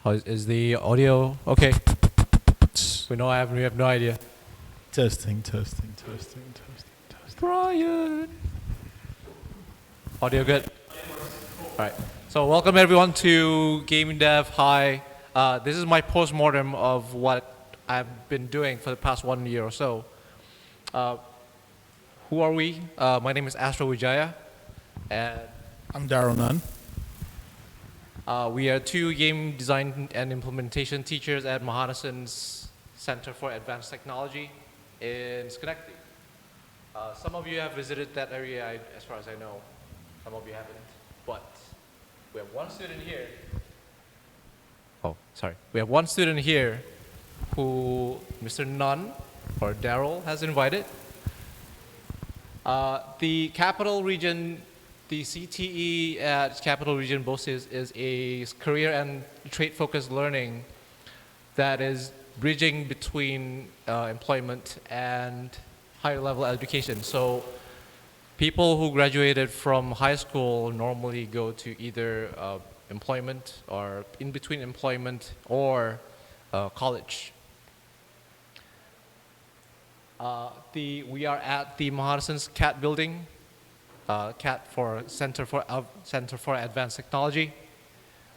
Is the audio okay? We have no idea. Testing. Brian. Audio good? All right. So welcome everyone to Game Dev High. This is my post-mortem of what I've been doing for the past 1 year or so. Who are we? My name is Astro Wijaya, and I'm Daryl Nunn. we are two game design and implementation teachers at Mahanasan's Center for Advanced Technology in Schenectady. Some of you have visited that area, as far as I know. Some of you haven't, but we have one student here. Oh, sorry. We have one student here who Mr. Nunn, or Daryl, has invited. The Capital Region, the CTE at Capital Region boasts is a career and trade-focused learning that is bridging between employment and higher level education. So people who graduated from high school normally go to either employment or in between employment or college. We are at the Mahanasan's CAT building, CAT for Center for Advanced Technology.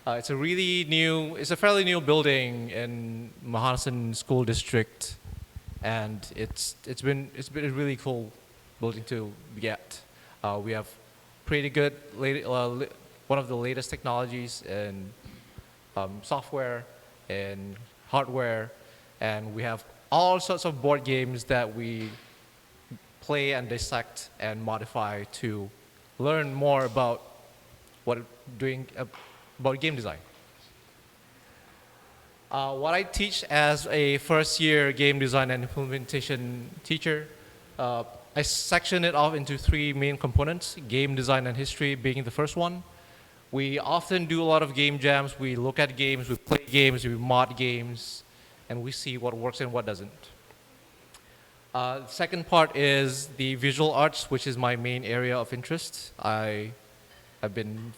It's a fairly new building in Mahanasan School District, and it's been a really cool building to get. We have pretty good one of the latest technologies in software and hardware, and we have all sorts of board games that we play and dissect and modify to learn more about about game design. What I teach as a first-year game design and implementation teacher, I section it off into three main components, game design and history being the first one. We often do a lot of game jams. We look at games, we play games, we mod games, and we see what works and what doesn't. The second part is the visual arts, which is my main area of interest. I have been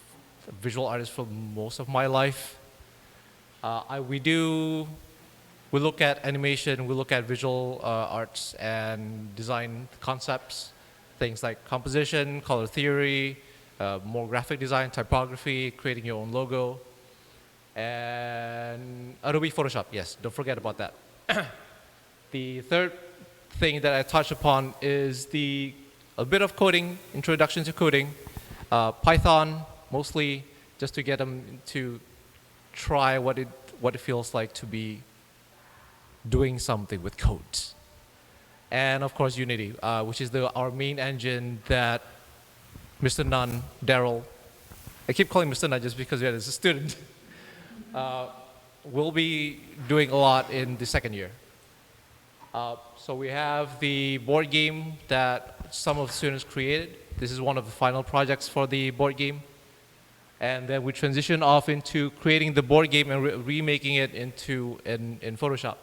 a visual artist for most of my life. We look at animation, we look at visual arts and design concepts, things like composition, color theory, more graphic design, typography, creating your own logo, and Adobe Photoshop, yes, don't forget about that. The third thing that I touch upon is a bit of coding, introduction to coding, Python mostly, just to get them to try what it feels like to be doing something with codes. And of course Unity, which is our main engine that Mr. Nunn, Daryl, I keep calling Mr. Nunn just because he is a student, will be doing a lot in the second year. So we have the board game that some of the students created. This is one of the final projects for the board game. And then we transition off into creating the board game and remaking it in Photoshop.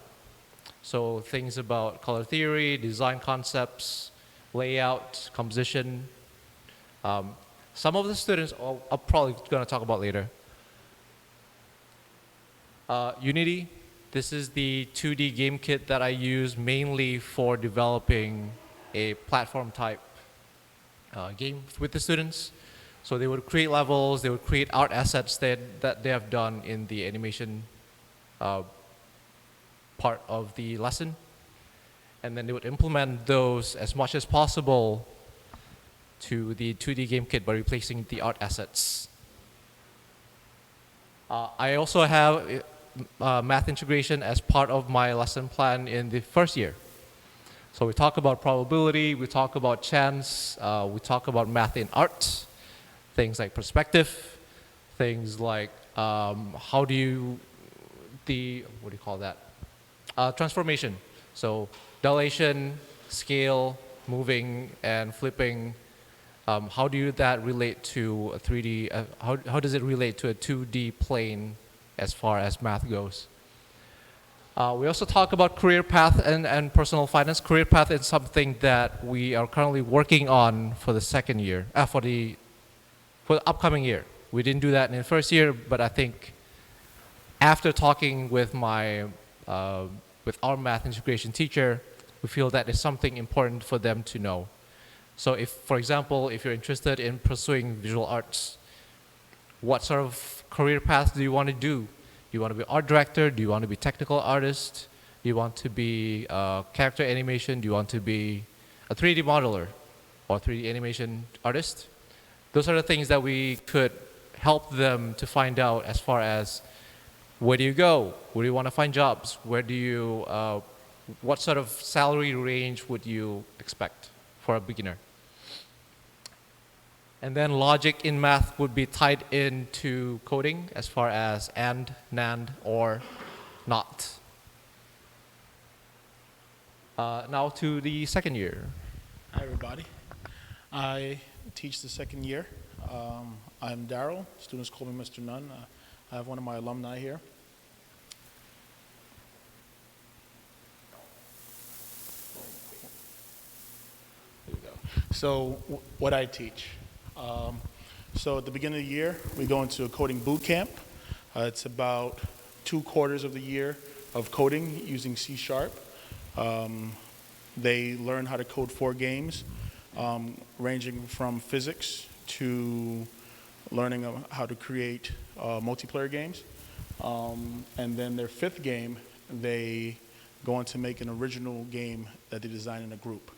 So things about color theory, design concepts, layout, composition. Some of the students are probably going to talk about later. Unity, this is the 2D game kit that I use mainly for developing a platform type game with the students. So they would create levels, they would create art assets that they have done in the animation part of the lesson. And then they would implement those as much as possible to the 2D game kit by replacing the art assets. I also have math integration as part of my lesson plan in the first year. So we talk about probability, we talk about chance, we talk about math in art, things like perspective, things like what do you call that? Transformation. So dilation, scale, moving, and flipping. How do that relate to a 3D? How does it relate to a 2D plane as far as math goes? We also talk about career path and personal finance. Career path is something that we are currently working on for the second year, for the upcoming year. We didn't do that in the first year, but I think after talking with with our math integration teacher, we feel that is something important for them to know. So if, for example, if you're interested in pursuing visual arts, what sort of career path do you want to do? Do you want to be art director? Do you want to be technical artist? Do you want to be character animation? Do you want to be a 3D modeler or 3D animation artist? Those are the things that we could help them to find out as far as where do you go? Where do you want to find jobs? Where do you, what sort of salary range would you expect for a beginner? And then logic in math would be tied into coding as far as and, NAND, or not. Now to the second year. Hi, everybody. I teach the second year. I'm Daryl. Students call me Mr. Nunn. I have one of my alumni here. There you go. So what I teach. So at the beginning of the year, we go into a coding boot camp. It's about 2 quarters of the year of coding using C#. They learn how to code 4 games, ranging from physics to learning how to create multiplayer games. And then their 5th game, they go on to make an original game that they design in a group.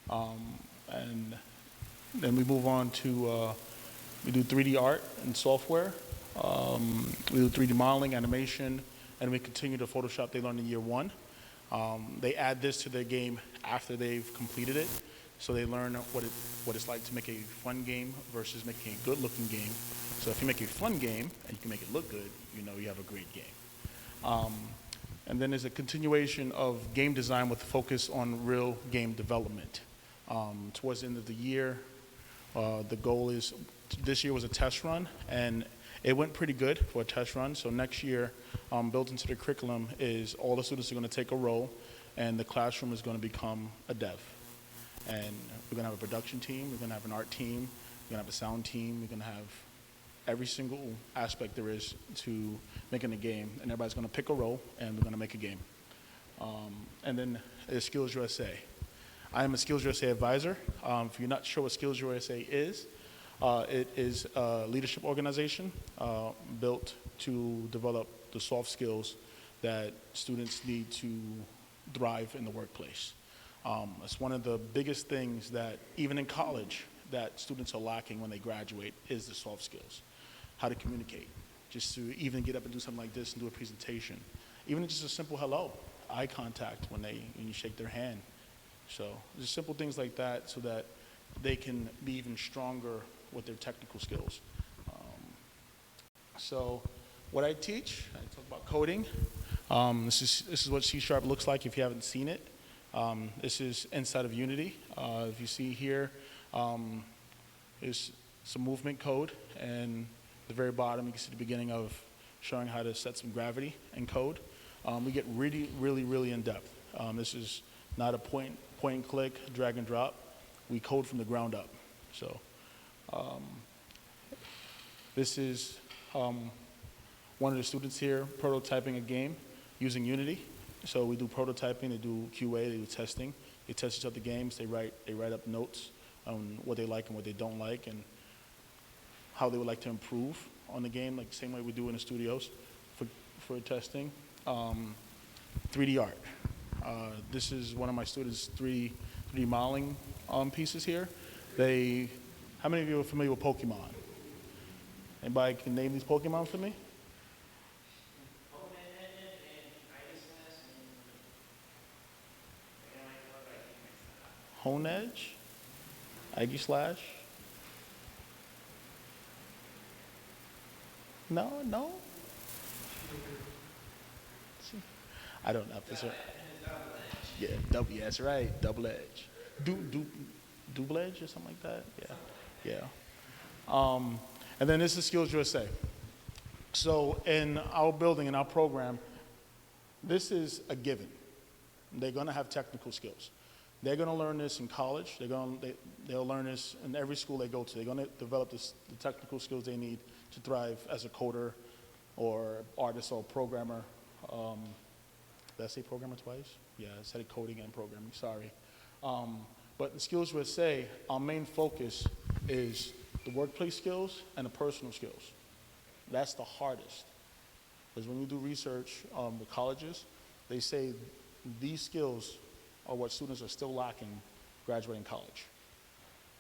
And then we move on to, we do 3D art and software. We do 3D modeling, animation, and we continue the Photoshop they learned in year 1. They add this to their game after they've completed it, so they learn what it's like to make a fun game versus making a good-looking game. So if you make a fun game and you can make it look good, you know you have a great game. And then there's a continuation of game design with focus on real game development. Towards the end of the year, the goal is, this year was a test run, and it went pretty good for a test run. So next year, built into the curriculum is all the students are going to take a role, and the classroom is going to become a dev. And we're going to have a production team, we're going to have an art team, we're going to have a sound team, we're going to have every single aspect there is to making a game, and everybody's going to pick a role, and we're going to make a game. And then there's Skills USA. I am a Skills USA advisor. If you're not sure what Skills USA is, it is a leadership organization built to develop the soft skills that students need to thrive in the workplace. It's one of the biggest things that, even in college, that students are lacking when they graduate is the soft skills. How to communicate, just to even get up and do something like this and do a presentation. Even just a simple hello, eye contact when you shake their hand. So just simple things like that so that they can be even stronger with their technical skills. So what I teach, I talk about coding. This is what C# looks like if you haven't seen it. This is inside of Unity. If you see here, is some movement code, and at the very bottom you can see the beginning of showing how to set some gravity in code. We get really in depth. This is not a point and click, drag and drop. We code from the ground up. So this is one of the students here prototyping a game using Unity. So we do prototyping, they do QA, they do testing. They test each other games, they write up notes on what they like and what they don't like and how they would like to improve on the game, like the same way we do in the studios for testing. 3D art. This is one of my students' 3D modeling pieces here. How many of you are familiar with Pokemon? Anybody can name these Pokemon for me? Honedge, Aegislash. No. I don't know if it's right. Yeah, that's right. Double edge. Double edge or something like that. Yeah. And then this is Skills USA. So in our building, in our program, this is a given. They're going to have technical skills. They're going to learn this in college. They'll learn this in every school they go to. They're going to develop the technical skills they need to thrive as a coder or artist or programmer. Did I say programmer twice? Yeah, I said coding and programming, sorry. But in Skills USA, our main focus is the workplace skills and the personal skills. That's the hardest. Because when you do research with colleges, they say these skills are what students are still lacking graduating college.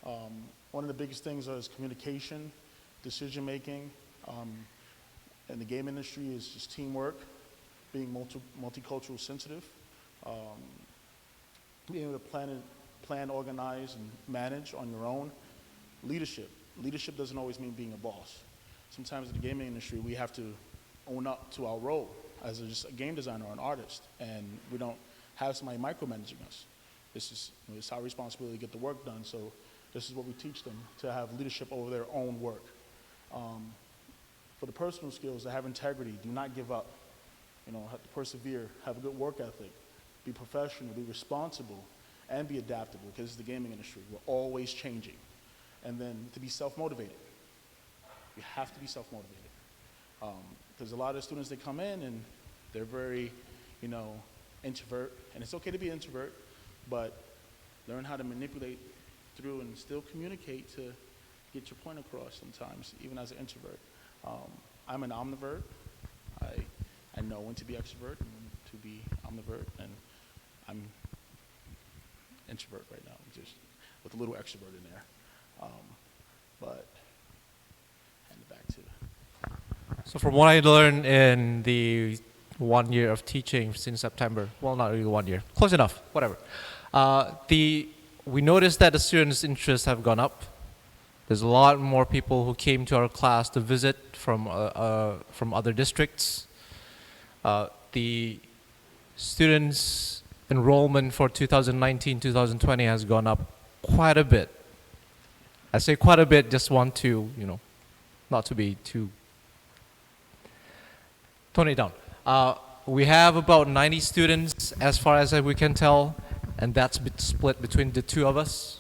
One of the biggest things is communication, decision making. In the game industry is just teamwork, being multicultural sensitive, being able to plan, organize, and manage on your own. Leadership. Leadership doesn't always mean being a boss. Sometimes in the gaming industry, we have to own up to our role as just a game designer or an artist, and we don't have somebody micromanaging us. It's our responsibility to get the work done, so this is what we teach them, to have leadership over their own work. For the personal skills, to have integrity, do not give up, have to persevere, have a good work ethic, be professional, be responsible, and be adaptable, because it's the gaming industry. We're always changing. And then to be self-motivated. You have to be self-motivated. Because a lot of students, they come in and they're very, introvert, and it's okay to be an introvert, but learn how to manipulate through and still communicate to get your point across sometimes, even as an introvert. I'm an omnivert. I know when to be extrovert and when to be omnivert, and I'm introvert right now, just with a little extrovert in there. But hand it back to. So from what I learned in the 1 year of teaching since September, well, not really 1 year, close enough, whatever. We noticed that the students' interests have gone up. There's a lot more people who came to our class to visit from other districts. The students' enrollment for 2019-2020 has gone up quite a bit. I say quite a bit, just want to, not to be too, tone it down. We have about 90 students as far as we can tell, and that's split between the two of us.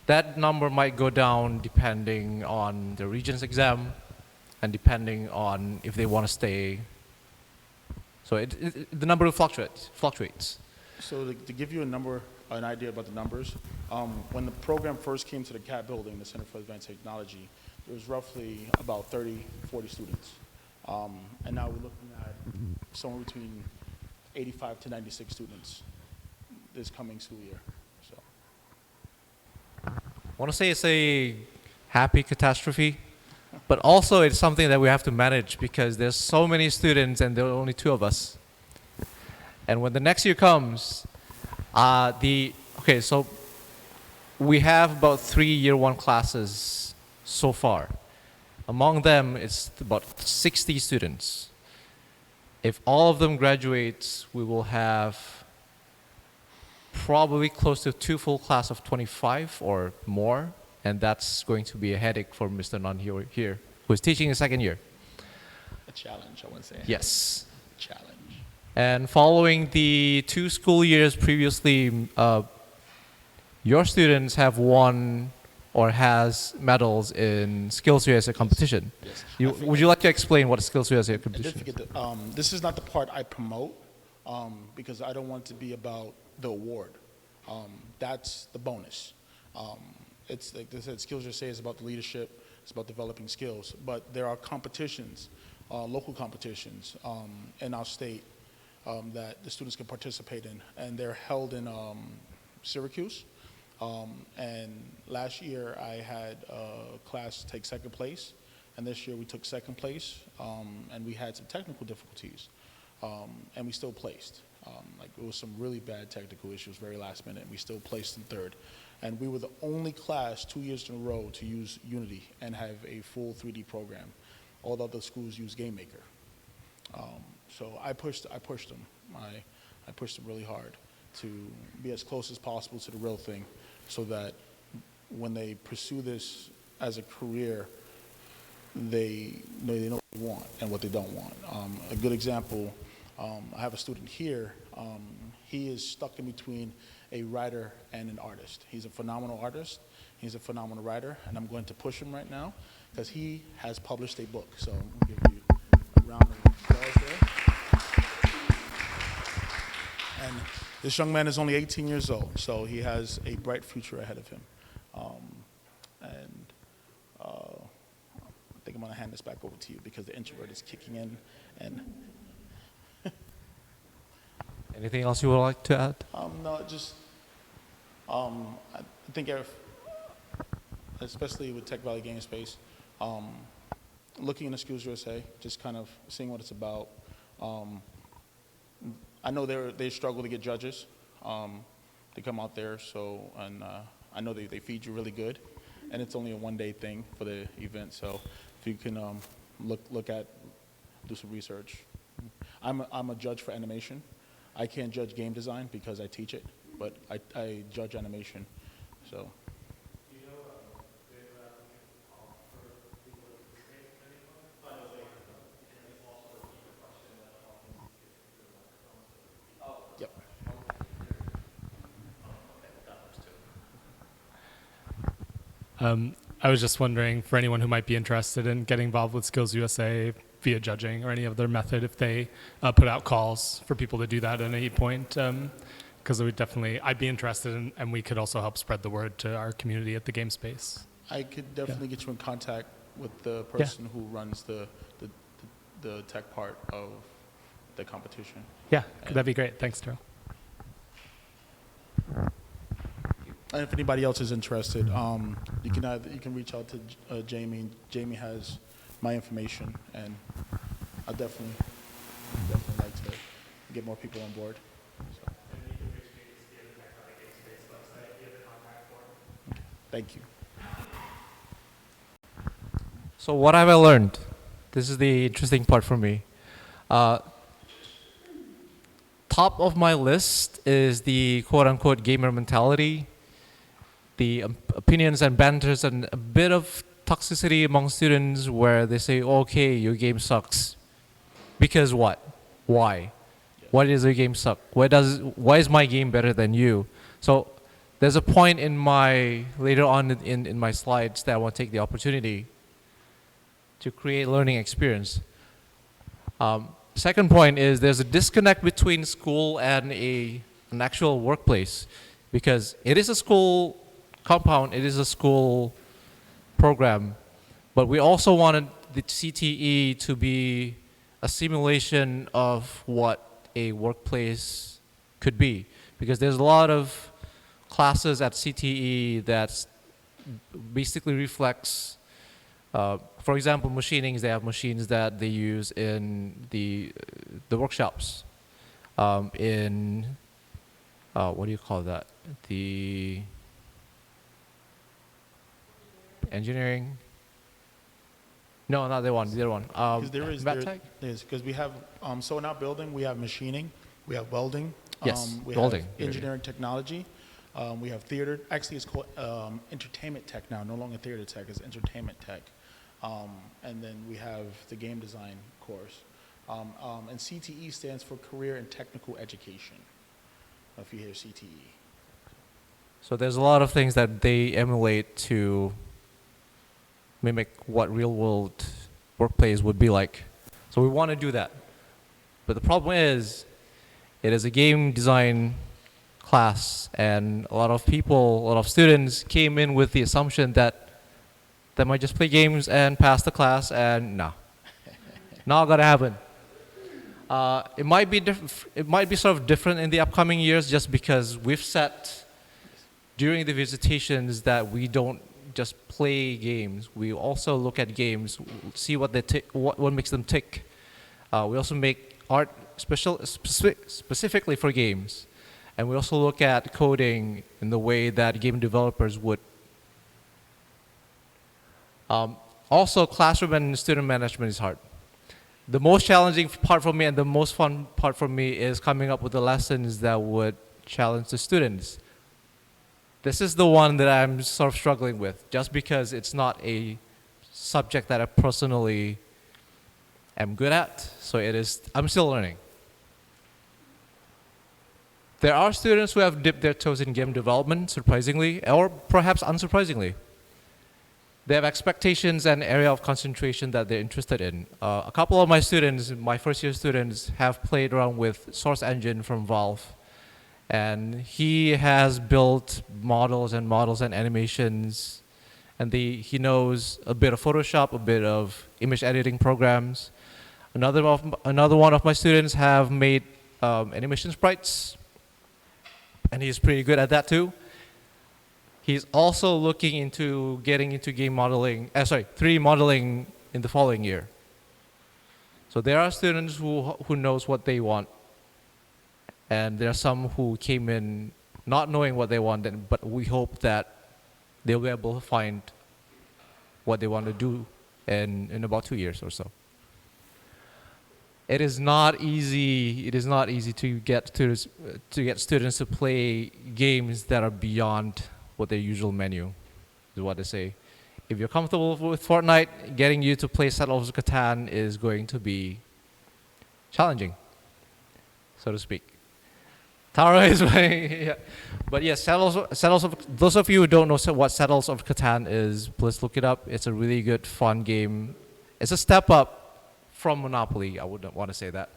That number might go down depending on the Regents exam and depending on if they want to stay. So the number fluctuates. So to give you an idea about the numbers, when the program first came to the CAT building, the Center for Advanced Technology, there was roughly about 30, 40 students. And now we're looking at somewhere between 85 to 96 students this coming school year. So, I want to say it's a happy catastrophe, but also it's something that we have to manage because there's so many students and there are only two of us. And when the next year comes, so we have about 3 year one classes so far. Among them, it's about 60 students. If all of them graduate, we will have probably close to 2 full class of 25 or more, and that's going to be a headache for Mr. Nunn here, who is teaching in second year. a challenge, I want to say. Yes. Challenge. And following the 2 school years previously, your students have won or has medals in Skills USA competition. Yes. Would you like to explain what a Skills USA competition is? This is not the part I promote because I don't want it to be about the award. That's the bonus. It's like they said, Skills USA is about the leadership, it's about developing skills, but there are competitions, local competitions in our state that the students can participate in, and they're held in Syracuse. And last year I had a class take second place, and this year we took second place, and we had some technical difficulties, and we still placed. Like it was some really bad technical issues, very last minute, and we still placed in third. And we were the only class 2 years in a row to use Unity and have a full 3D program. All the other schools use GameMaker. So I pushed them. I pushed them really hard to be as close as possible to the real thing, so that when they pursue this as a career, they know what they want and what they don't want. A good example, I have a student here. He is stuck in between a writer and an artist. He's a phenomenal artist. He's a phenomenal writer, and I'm going to push him right now because he has published a book. So I'm going to give you round of applause there. And this young man is only 18 years old, so he has a bright future ahead of him. And I think I'm going to hand this back over to you because the introvert is kicking in. And Anything else you would like to add? no, just I think especially with Tech Valley Game Space, looking into Skills USA, just kind of seeing what it's about. I know they struggle to get judges. They come out there, and I know they feed you really good, and it's only a one-day thing for the event. So if you can do some research. I'm a judge for animation. I can't judge game design because I teach it, but I judge animation. So. Yep. I was just wondering, for anyone who might be interested in getting involved with Skills USA via judging or any other method, if they put out calls for people to do that at any point, because I'd be interested in, and we could also help spread the word to our community at the game space. I could definitely get you in contact with the person who runs the tech part of the competition. Yeah, that'd be great. Thanks, Daryl. And if anybody else is interested, you can reach out to Jamie. Jamie has my information, and I'd definitely like to get more people on board. So. Thank you. So what have I learned? This is the interesting part for me. Top of my list is the quote-unquote gamer mentality, the opinions and banters and a bit of toxicity among students where they say, okay, your game sucks. Because what? Why? Why does your game suck? Why is my game better than you? So there's a point later on in my slides that I want to take the opportunity to create learning experience. Second point is there's a disconnect between school and an actual workplace, because it is a school compound, it is a school program, but we also wanted the CTE to be a simulation of what a workplace could be, because there's a lot of classes at CTE that basically reflects, for example, machinings. They have machines that they use in the workshops. What do you call that? The engineering? No, not the one. The other one. Because we have so in our building we have machining, we have welding, Yes, we welding. have engineering technology, we have theater. Actually, it's called entertainment tech now. No longer theater tech; it's entertainment tech. And then we have the game design course. And CTE stands for Career and Technical Education, if you hear CTE. So there's a lot of things that they emulate to mimic what real-world workplace would be like. So we want to do that. But the problem is, it is a game design class, and a lot of students came in with the assumption that they might just play games and pass the class, and no, not gonna happen. It might be sort of different in the upcoming years, just because we've set during the visitations that we don't just play games. We also look at games, see what what makes them tick. We also make art specifically for games, and we also look at coding in the way that game developers would. Also, classroom and student management is hard. The most challenging part for me and the most fun part for me is coming up with the lessons that would challenge the students. This is the one that I'm sort of struggling with, just because it's not a subject that I personally am good at. So I'm still learning. There are students who have dipped their toes in game development, surprisingly, or perhaps unsurprisingly. They have expectations and area of concentration that they're interested in. A couple of my students, my first year students, have played around with Source Engine from Valve. And he has built models and animations. And he knows a bit of Photoshop, a bit of image editing programs. Another one of my students have made animation sprites. And he's pretty good at that too. He's also looking into getting into 3D modeling in the following year. So there are students who knows what they want, and there are some who came in not knowing what they want, but we hope that they'll be able to find what they want to do in about 2 years or so. It is not easy. It is not easy to get students to play games that are beyond what their usual menu is what they say. If you're comfortable with Fortnite, getting you to play Settlers of Catan is going to be challenging, so to speak. Taro is playing, yeah. But yes, those of you who don't know what Settlers of Catan is, please look it up. It's a really good, fun game. It's a step up from Monopoly. I wouldn't want to say that.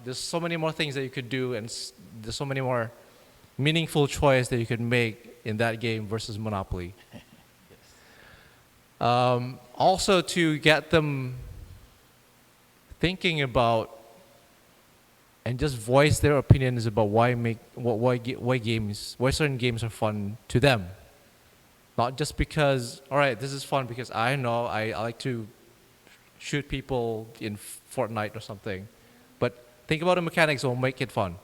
There's so many more things that you could do, and there's so many more meaningful choice that you could make in that game versus Monopoly. Also, to get them thinking about and just voice their opinions about why certain games are fun to them. Not just because, all right, this is fun because I know I like to shoot people in Fortnite or something. But think about the mechanics that will make it fun.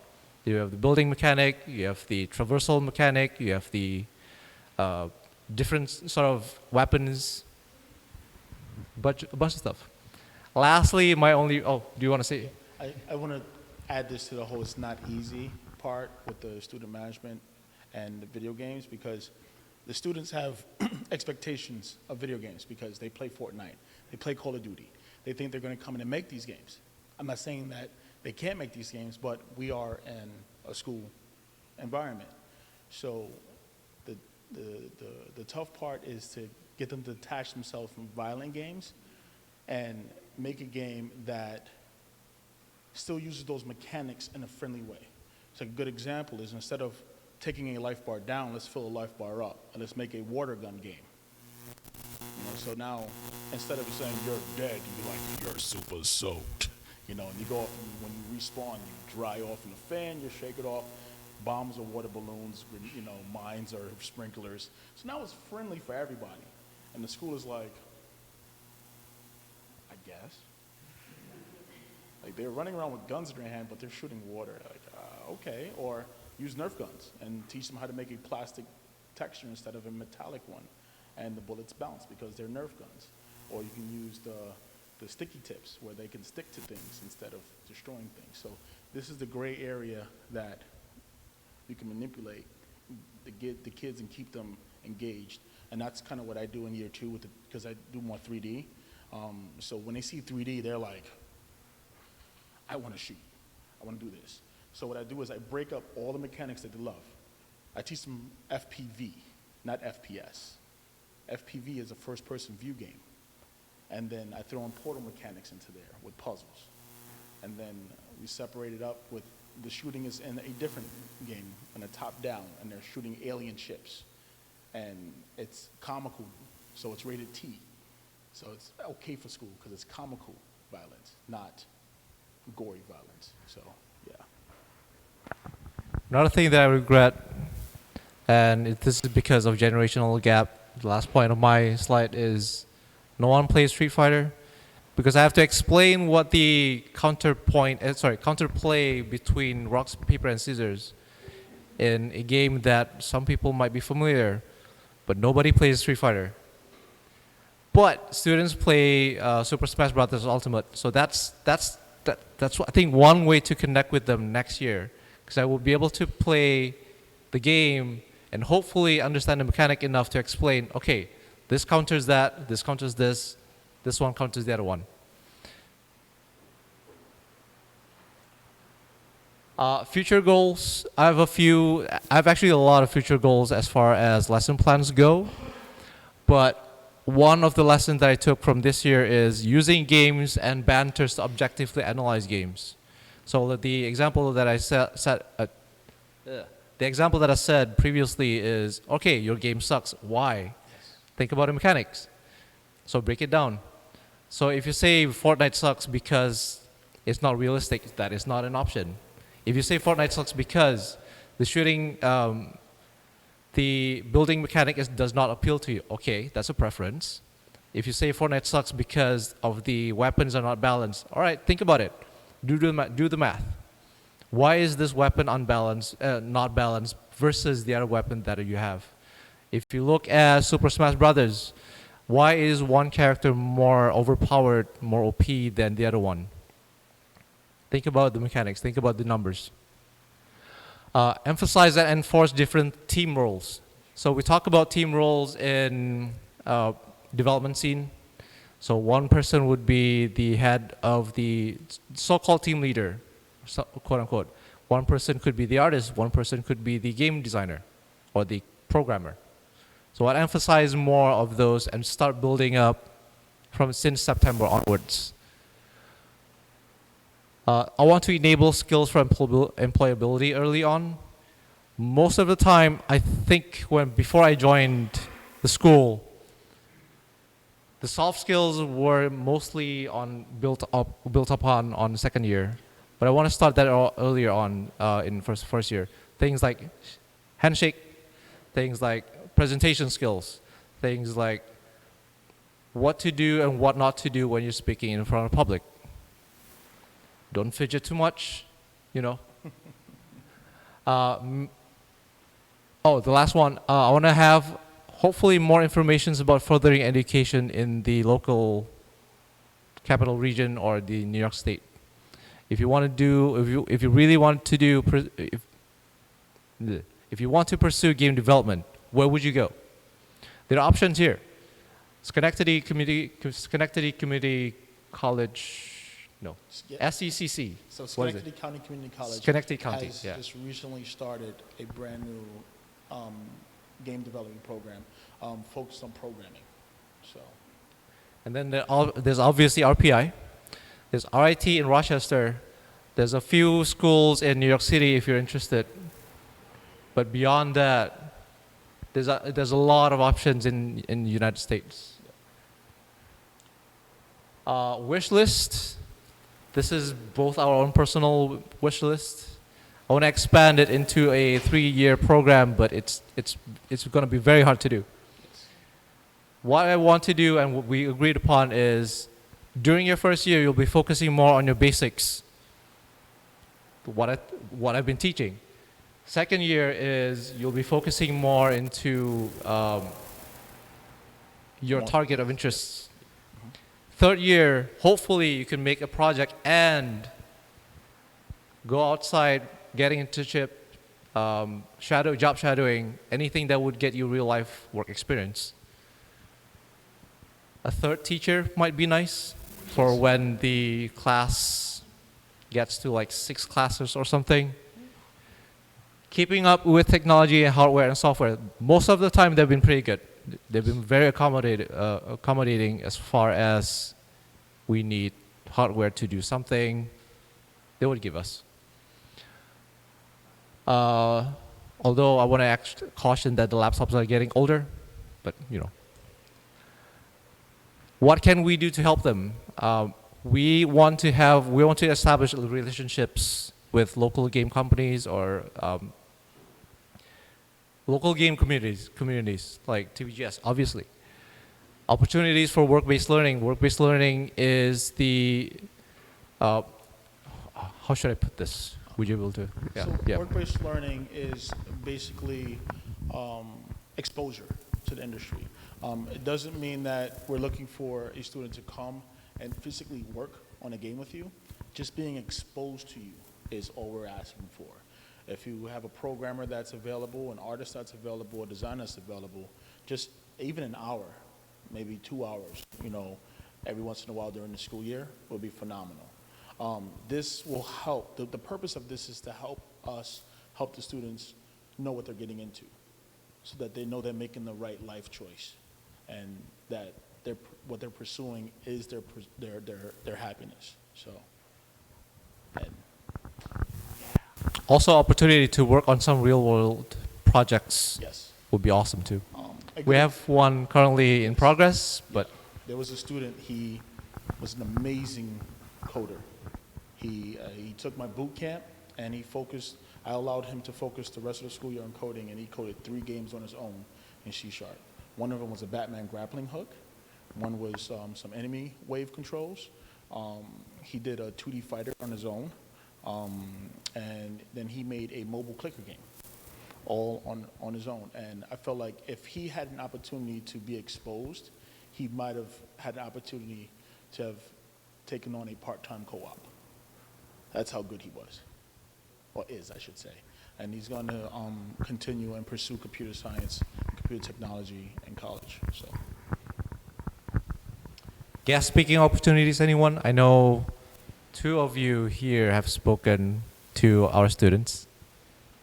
You have the building mechanic, you have the traversal mechanic, you have the different sort of weapons, a bunch of stuff. Lastly, do you want to say? I want to add this to the whole it's not easy part with the student management and the video games, because the students have expectations of video games because they play Fortnite, they play Call of Duty. They think they're going to come in and make these games. I'm not saying that they can't make these games, but we are in a school environment. So the tough part is to get them to detach themselves from violent games and make a game that still uses those mechanics in a friendly way. So a good example is, instead of taking a life bar down, let's fill a life bar up, and let's make a water gun game. So now, instead of saying you're dead, you be like, you're super soaked. And you go off, and when you respawn, you dry off in the fan, you shake it off. Bombs are water balloons, mines are sprinklers. So now it's friendly for everybody. And the school is like, I guess. Like, they're running around with guns in their hand, but they're shooting water. Like, okay. Or use Nerf guns and teach them how to make a plastic texture instead of a metallic one. And the bullets bounce because they're Nerf guns. Or you can use the sticky tips where they can stick to things instead of destroying things. So this is the gray area that you can manipulate the kids and keep them engaged. And that's kind of what I do in year 2 because I do more 3D. So when they see 3D, they're like, I want to shoot. I want to do this. So what I do is I break up all the mechanics that they love. I teach them FPV, not FPS. FPV is a first-person view game. And then I throw in portal mechanics into there with puzzles. And then we separate it up with the shooting is in a different game, on a top-down, and they're shooting alien ships. And it's comical, so it's rated T. So it's okay for school because it's comical violence, not gory violence. So, yeah. Another thing that I regret, and this is because of generational gap, the last point of my slide is no one plays Street Fighter, because I have to explain what the counterplay between rocks, paper, and scissors in a game that some people might be familiar, but nobody plays Street Fighter. But students play Super Smash Bros. Ultimate, so that's I think one way to connect with them next year, because I will be able to play the game and hopefully understand the mechanic enough to explain, okay, this counters that, this counters this one counters the other one. Future goals, I have actually a lot of future goals as far as lesson plans go, but one of the lessons that I took from this year is using games and banters to objectively analyze games. So the example that I the example that I said previously is, okay, your game sucks. Why? Think about the mechanics. So break it down. So if you say Fortnite sucks because it's not realistic, that is not an option. If you say Fortnite sucks because the shooting, the building mechanic does not appeal to you, okay, that's a preference. If you say Fortnite sucks because of the weapons are not balanced, all right, think about it. Do the math. Why is this weapon unbalanced, not balanced versus the other weapon that you have? If you look at Super Smash Brothers, why is one character more overpowered, more OP than the other one? Think about the mechanics. Think about the numbers. Emphasize and enforce different team roles. So we talk about team roles in development scene. So one person would be the head of the so-called team leader, so, quote unquote. One person could be the artist. One person could be the game designer or the programmer. So I'd emphasize more of those and start building up since September onwards. I want to enable skills for employability early on. Most of the time, I think before I joined the school, the soft skills were mostly built upon on second year, but I want to start that earlier on in first year. Things like handshake, things like presentation skills, things like what to do and what not to do when you're speaking in front of public. Don't fidget too much, you know. The last one. I want to have hopefully more information about furthering education in the local capital region or the New York State. If you want to do, if you really want to do, if you want to pursue game development, where would you go? There are options here. Schenectady Community College. No, SECC. So Schenectady County Community College has just recently started a brand new game development program focused on programming. So, and then there's obviously RPI. There's RIT in Rochester. There's a few schools in New York City if you're interested. But beyond that, there's a lot of options in the United States. Wish list. This is both our own personal wish list. I want to expand it into a 3-year program, but it's going to be very hard to do. What I want to do and what we agreed upon is during your first year, you'll be focusing more on your basics, what I've been teaching. Second year is you'll be focusing more into your target of interests. Third year, hopefully you can make a project and go outside, getting internship, job shadowing, anything that would get you real life work experience. A third teacher might be nice for when the class gets to like 6 classes or something. Keeping up with technology and hardware and software, most of the time they've been pretty good. They've been very accommodating as far as we need hardware to do something, they would give us. Although I want to caution that the laptops are getting older, but you know. What can we do to help them? We want to establish relationships with local game companies or local game communities like TVGS, obviously. Opportunities for work-based learning. Work-based learning is the, how should I put this? Would you be able to? Yeah. So work-based learning is basically exposure to the industry. It doesn't mean that we're looking for a student to come and physically work on a game with you. Just being exposed to you is all we're asking for. If you have a programmer that's available, an artist that's available, a designer that's available, just even an hour, maybe 2 hours, you know, every once in a while during the school year will be phenomenal. This will help. The purpose of this is to help the students know what they're getting into so that they know they're making the right life choice and that what they're pursuing is their happiness. So, and Also, opportunity to work on some real world projects yes. would be awesome too. A We good- have one currently in progress, but There was a student, he was an amazing coder. He took my boot camp and I allowed him to focus the rest of the school year on coding, and he coded 3 games on his own in C#. One of them was a Batman grappling hook. One was some enemy wave controls. He did a 2D fighter on his own. And then he made a mobile clicker game, all on his own. And I felt like if he had an opportunity to be exposed, he might have had an opportunity to have taken on a part-time co-op. That's how good he was, or is, I should say. And he's going to continue and pursue computer science, computer technology in college. So, guest speaking opportunities, anyone? I know 2 of you here have spoken to our students.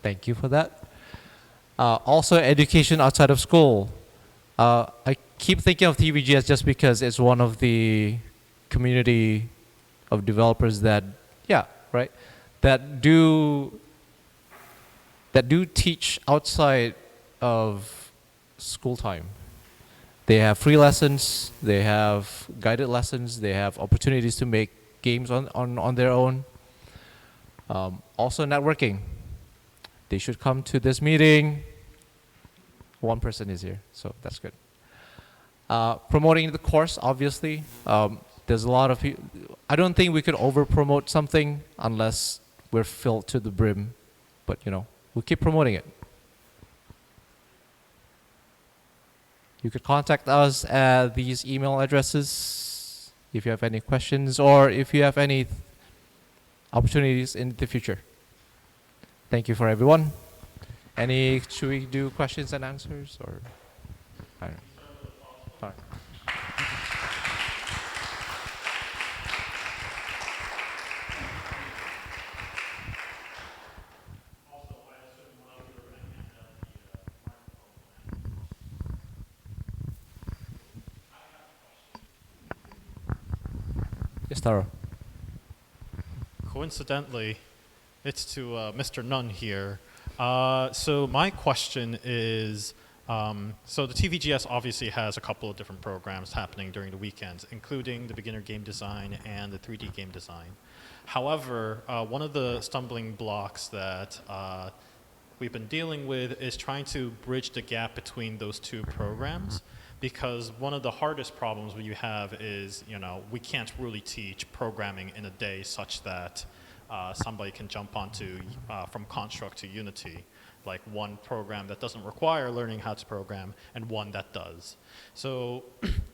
Thank you for that. Also, education outside of school. I keep thinking of TVGS just because it's one of the community of developers that, that do teach outside of school time. They have free lessons, they have guided lessons, they have opportunities to make games on their own. Also networking. They should come to this meeting. 1 person is here, so that's good. Promoting the course, obviously. There's a lot of people. I don't think we could over-promote something unless we're filled to the brim. But, we'll keep promoting it. You could contact us at these email addresses if you have any questions or if you have any opportunities in the future. Thank you for everyone. Should we do questions and answers or? I don't know. All right. Yes, Taro. Coincidentally, it's to Mr. Nunn here. So my question is, so the TVGS obviously has a couple of different programs happening during the weekends, including the beginner game design and the 3D game design. However, one of the stumbling blocks that we've been dealing with is trying to bridge the gap between those 2 programs, because one of the hardest problems we have is, we can't really teach programming in a day such that somebody can jump onto from Construct to Unity, like one program that doesn't require learning how to program and one that does. So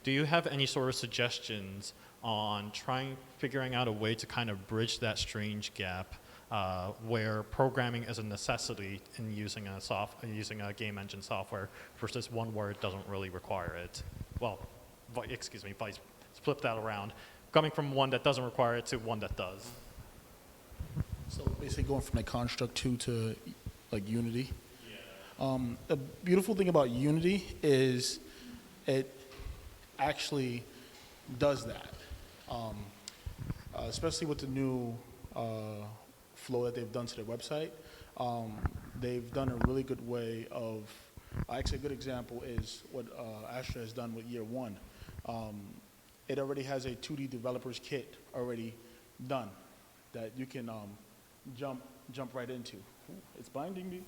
do you have any sort of suggestions on figuring out a way to kind of bridge that strange gap where programming is a necessity in using a game engine software versus one where it doesn't really require it? Well, let's flip that around. Coming from one that doesn't require it to one that does. So basically going from like Construct 2 to like Unity. Yeah. The beautiful thing about Unity is it actually does that. Especially with the new flow that they've done to their website. They've done a really good way of, actually a good example is what Astra has done with year 1. It already has a 2D developer's kit already done that you can jump right into. Ooh, it's blinding me.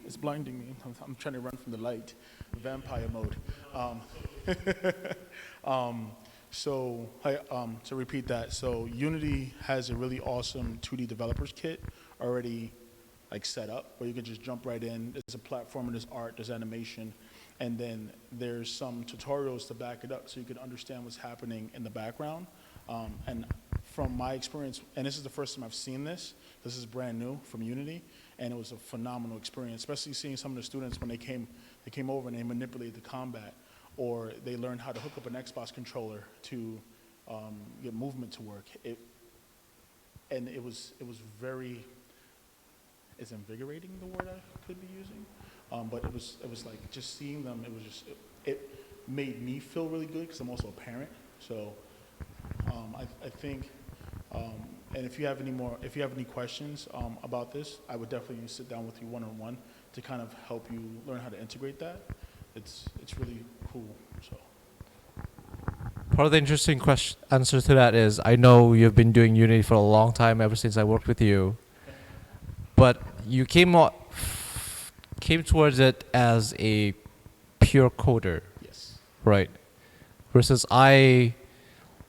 It's blinding me. I'm trying to run from the light. Vampire mode. So to repeat that, so Unity has a really awesome 2D developers kit already like set up where you can just jump right in. There's a platform, there's art, there's animation, and then there's some tutorials to back it up so you can understand what's happening in the background. And from my experience, and this is the first time I've seen this is brand new from Unity, and it was a phenomenal experience, especially seeing some of the students when they came over and they manipulated the combat, or they learned how to hook up an Xbox controller to get movement to work. It was very, is invigorating the word I could be using? But it was like just seeing them, it was just, made me feel really good because I'm also a parent. So I think, and if you have any questions about this, I would definitely sit down with you one-on-one to kind of help you learn how to integrate that. It's really cool. So. Part of the interesting answer to that is I know you've been doing Unity for a long time, ever since I worked with you, but you came towards it as a pure coder, Yes. right? Versus I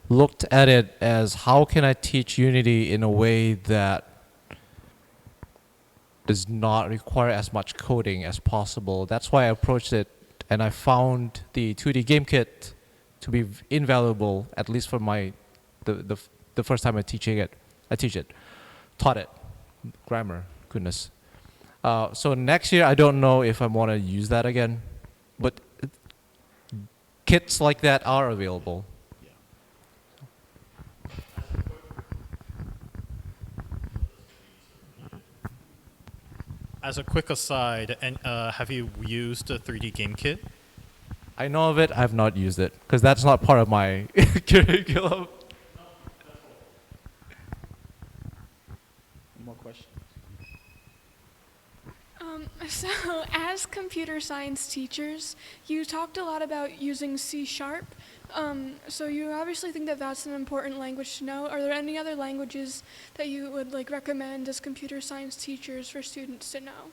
looked at it as how can I teach Unity in a way that does not require as much coding as possible. That's why I approached it, and I found the 2D game kit to be invaluable, at least for the first time I teach it, taught it, grammar, goodness. So next year, I don't know if I want to use that again, but kits like that are available. As a quick aside, and have you used a 3D game kit? I know of it, I've not used it, because that's not part of my curriculum. Any more questions? So, as computer science teachers, you talked a lot about using C#. So you obviously think that that's an important language to know. Are there any other languages that you would recommend as computer science teachers for students to know?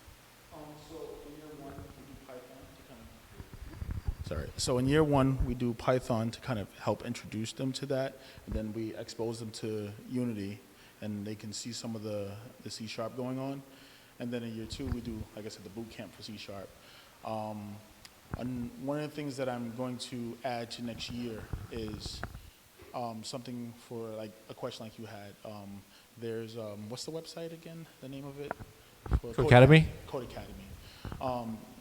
So in year one, we do Python to kind of help introduce them to that, and then we expose them to Unity, and they can see some of the C# going on. And then in year two, we do, like I said, the boot camp for C#. And one of the things that I'm going to add to next year is something for like a question like you had. There's, what's the website again, the name of it? Code Academy? Code Academy.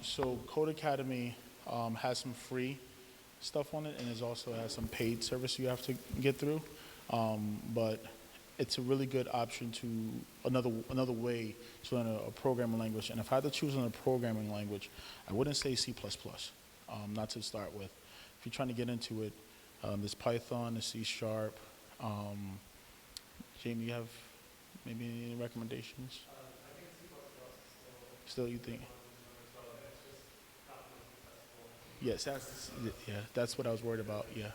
So Code Academy has some free stuff on it, and it also has some paid service you have to get through. But it's a really good option to another way to learn a programming language. And if I had to choose a programming language, I wouldn't say C++, not to start with. If you're trying to get into it, there's Python, there's C#. Jamie, you have maybe any recommendations? I think C++ Still, you think? Yes, that's what I was worried about. Yeah.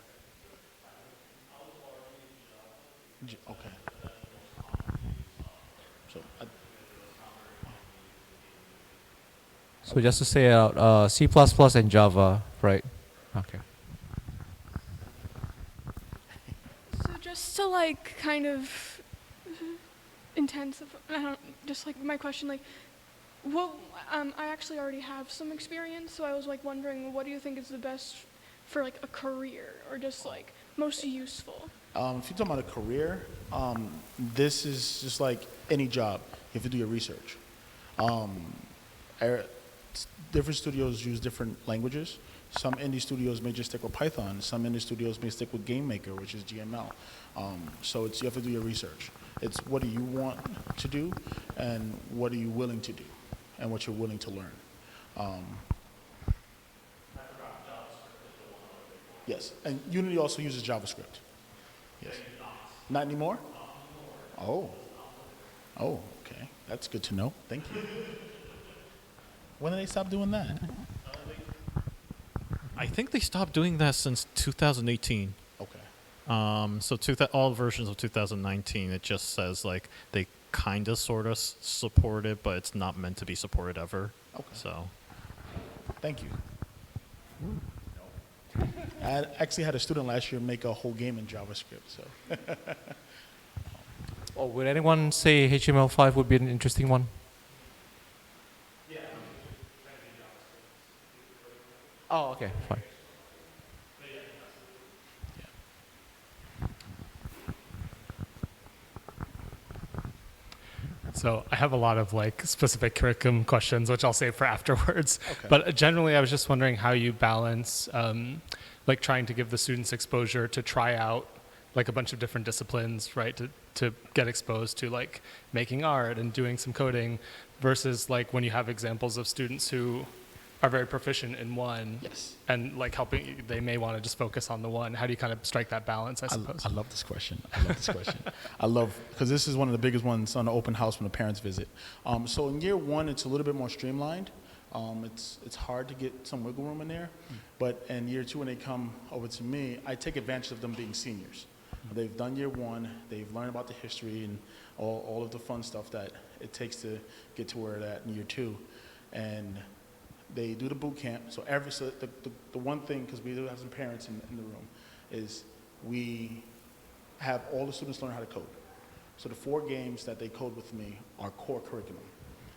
Okay. So, So just to say out, C++ and Java, right? Okay. So just to kind of intensify, just my question, what, I actually already have some experience, so I was wondering, what do you think is the best for a career, or just most useful? if you're talking about a career, this is just like any job. You have to do your research. Different studios use different languages. Some indie studios may just stick with Python. Some indie studios may stick with GameMaker, which is GML. So you have to do your research. It's what do you want to do, and what are you willing to do, and what you're willing to learn. Yes, and Unity also uses JavaScript. Yes. Not anymore? Oh. Oh, okay. That's good to know. Thank you. When did they stop doing that? I think they stopped doing that since 2018. Okay. So all versions of 2019, it just says they kind of sort of support it, but it's not meant to be supported ever. Okay. So. Thank you. I actually had a student last year make a whole game in JavaScript. So. Oh, would anyone say HTML5 would be an interesting one? Yeah. Oh, okay, fine. So I have a lot of specific curriculum questions, which I'll save for afterwards. Okay. But generally, I was just wondering how you balance trying to give the students exposure to try out a bunch of different disciplines, right? To get exposed to making art and doing some coding, versus when you have examples of students who are very proficient in one, Yes. and like helping, they may want to just focus on the one. How do you kind of strike that balance, I suppose? I love this question. Because this is one of the biggest ones on the open house when the parents visit. So in year one, it's a little bit more streamlined. It's hard to get some wiggle room in there. But in year two, when they come over to me, I take advantage of them being seniors. They've done year one, they've learned about the history and all of the fun stuff that it takes to get to where they're at in year two. And they do the boot camp. So the one thing, because we do have some parents in the room, is we have all the students learn how to code. So the 4 games that they code with me are core curriculum.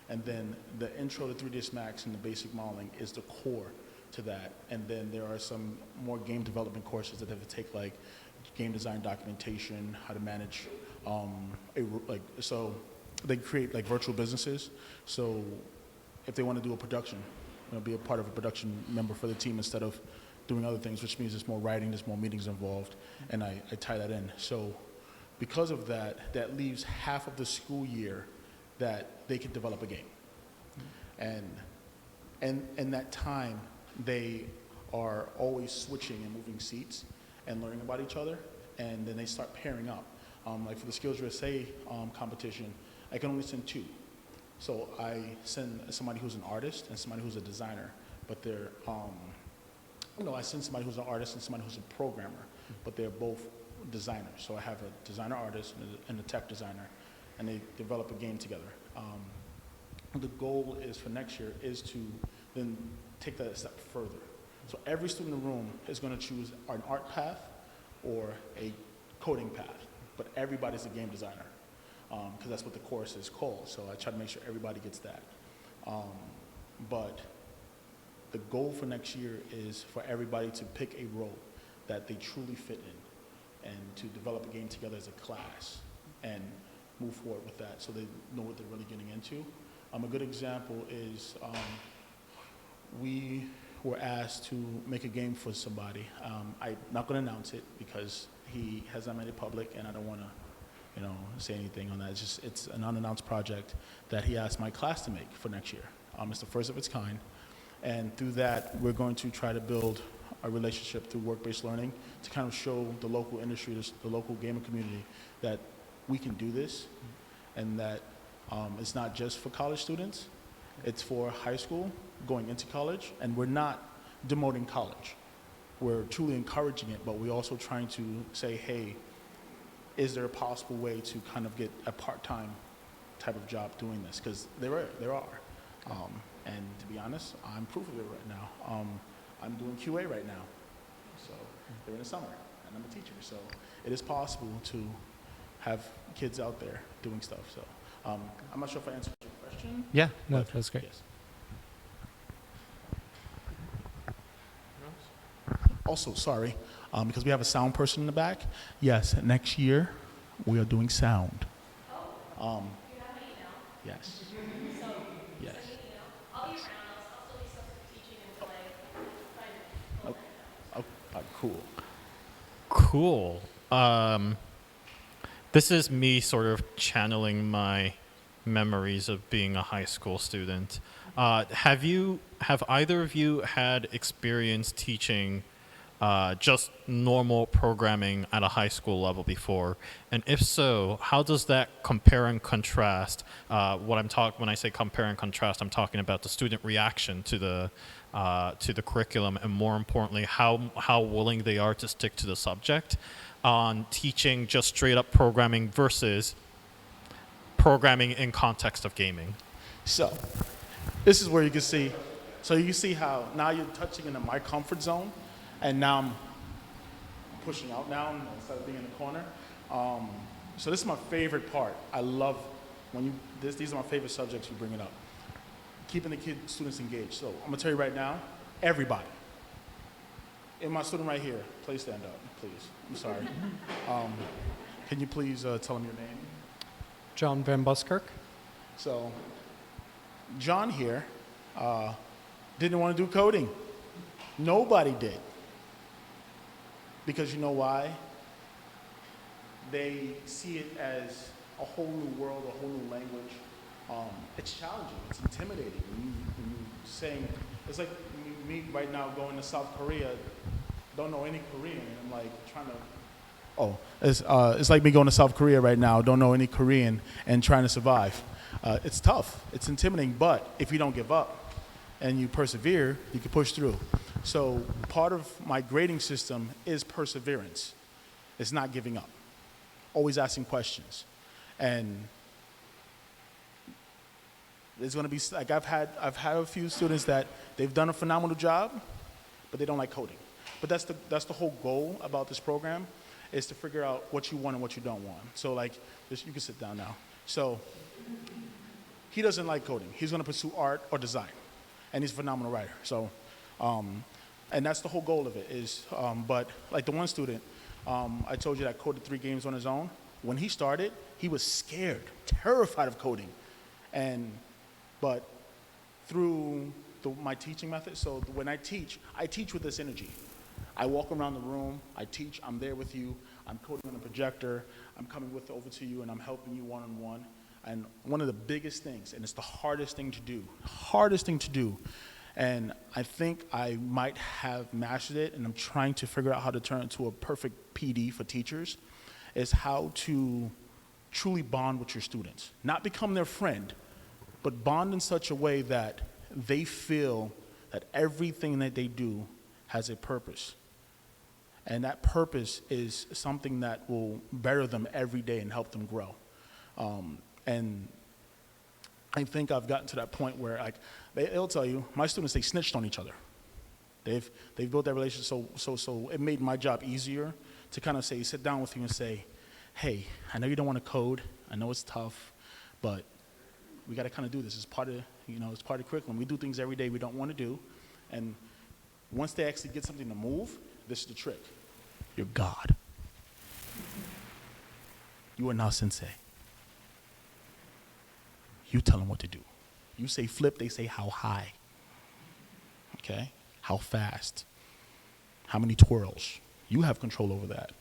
And then the intro to 3ds Max and the basic modeling is the core to that. And then there are some more game development courses that they have to take, like game design documentation, how to manage, so they create like virtual businesses. So if they want to do a production, be a part of a production member for the team instead of doing other things, which means there's more writing, there's more meetings involved, and I tie that in. So because of that, that leaves half of the school year that they can develop a game. And in that time, they are always switching and moving seats and learning about each other, and then they start pairing up. Like for the Skills USA competition, I can only send 2. So I send somebody who's an artist and somebody who's a designer, but they're, I send somebody who's an artist and somebody who's a programmer, but they're both designers. So I have a designer artist and a tech designer, and they develop a game together. The goal is for next year is to then take that a step further. So every student in the room is going to choose an art path or a coding path, but everybody's a game designer. Because that's what the course is called. So I try to make sure everybody gets that. But the goal for next year is for everybody to pick a role that they truly fit in and to develop a game together as a class and move forward with that so they know what they're really getting into. A good example is we were asked to make a game for somebody. I'm not going to announce it because he has not made it public and I don't want to say anything on that. It's an unannounced project that he asked my class to make for next year. It's the first of its kind. And through that, we're going to try to build a relationship through work-based learning to kind of show the local industry, the local gaming community, that we can do this and that it's not just for college students, it's for high school going into college, and we're not demoting college. We're truly encouraging it, but we're also trying to say, hey, is there a possible way to kind of get a part-time type of job doing this? Because there are. And to be honest, I'm proof of it right now. I'm doing QA right now. So they're in the summer, and I'm a teacher. So it is possible to have kids out there doing stuff. So I'm not sure if I answered your question. Yeah, no, that's great. Yes. Also, sorry, because we have a sound person in the back. Yes, next year we are doing sound. You have my email. Yes. So Yes. send me an email. I'll be around. I'll still be substitute teaching until I find full-time Cool. Cool. This is me sort of channeling my memories of being a high school student. Have either of you had experience teaching just normal programming at a high school level before? And if so, how does that compare and contrast? When I say compare and contrast, I'm talking about the student reaction to the curriculum, and more importantly, how willing they are to stick to the subject on teaching just straight up programming versus programming in context of gaming. So this is where you can see. So you can see how now you're touching into my comfort zone, and now I'm pushing out now instead of being in the corner. So this is my favorite part. I love when these are my favorite subjects you bring it up. Keeping the students engaged. So I'm gonna tell you right now, everybody. And my student right here, please stand up, please. I'm sorry. Can you please tell them your name? John Van Buskirk. So John here didn't want to do coding. Nobody did. Because you know why? They see it as a whole new world, a whole new language. It's challenging, it's intimidating. When you're saying, It's like me right now going to South Korea, don't know any Korean, and I'm like trying to. Oh, it's like me going to South Korea right now, don't know any Korean, and trying to survive. It's tough, it's intimidating, but if you don't give up and you persevere, you can push through. So part of my grading system is perseverance. It's not giving up, always asking questions. And there's going to be, like I've had a few students that they've done a phenomenal job, but they don't like coding. But that's the whole goal about this program, is to figure out what you want and what you don't want. So like, you can sit down now. So he doesn't like coding. He's going to pursue art or design, and he's a phenomenal writer. So, and that's the whole goal of it is, but like the one student, I told you that coded 3 games on his own. When he started, he was scared, terrified of coding. But through my teaching method, so when I teach with this energy. I walk around the room, I teach, I'm there with you, I'm coding on a projector, I'm coming over to you, and I'm helping you one-on-one. And one of the biggest things, and it's the hardest thing to do, and I think I might have mastered it, and I'm trying to figure out how to turn it into a perfect PD for teachers, is how to truly bond with your students. Not become their friend, but bond in such a way that they feel that everything that they do has a purpose. And that purpose is something that will better them every day and help them grow. And I think I've gotten to that point where like they'll tell you, my students, they snitched on each other. They've built that relationship, so it made my job easier to kind of say, sit down with you and say, hey, I know you don't want to code, I know it's tough, but we got to kind of do this. It's part of, it's part of the curriculum. We do things every day we don't want to do, and once they actually get something to move, this is the trick. You're God. You are now sensei. You tell them what to do. You say flip, they say how high. Okay? How fast. How many twirls. You have control over that.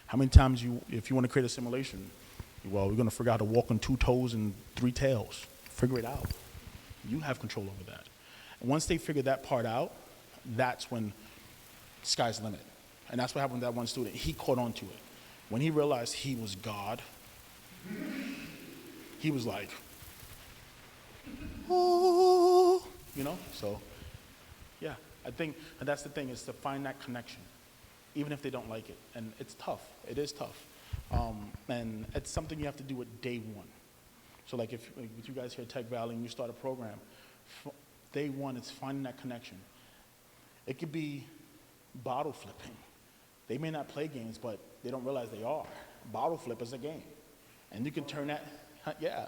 How many times if you want to create a simulation, well, we're going to figure out how to walk on 2 toes and 3 tails. Figure it out. You have control over that. And once they figure that part out, that's when sky's the limit. And that's what happened with that one student. He caught on to it. When he realized he was God, he was like, oh, so yeah, I think, and that's the thing, is to find that connection, even if they don't like it. And it's tough, it is tough. And it's something you have to do at day one. So like with you guys here at Tech Valley and you start a program, day one is finding that connection. It could be bottle flipping. They may not play games, but they don't realize they are. Bottle flip is a game. And you can turn that, yeah.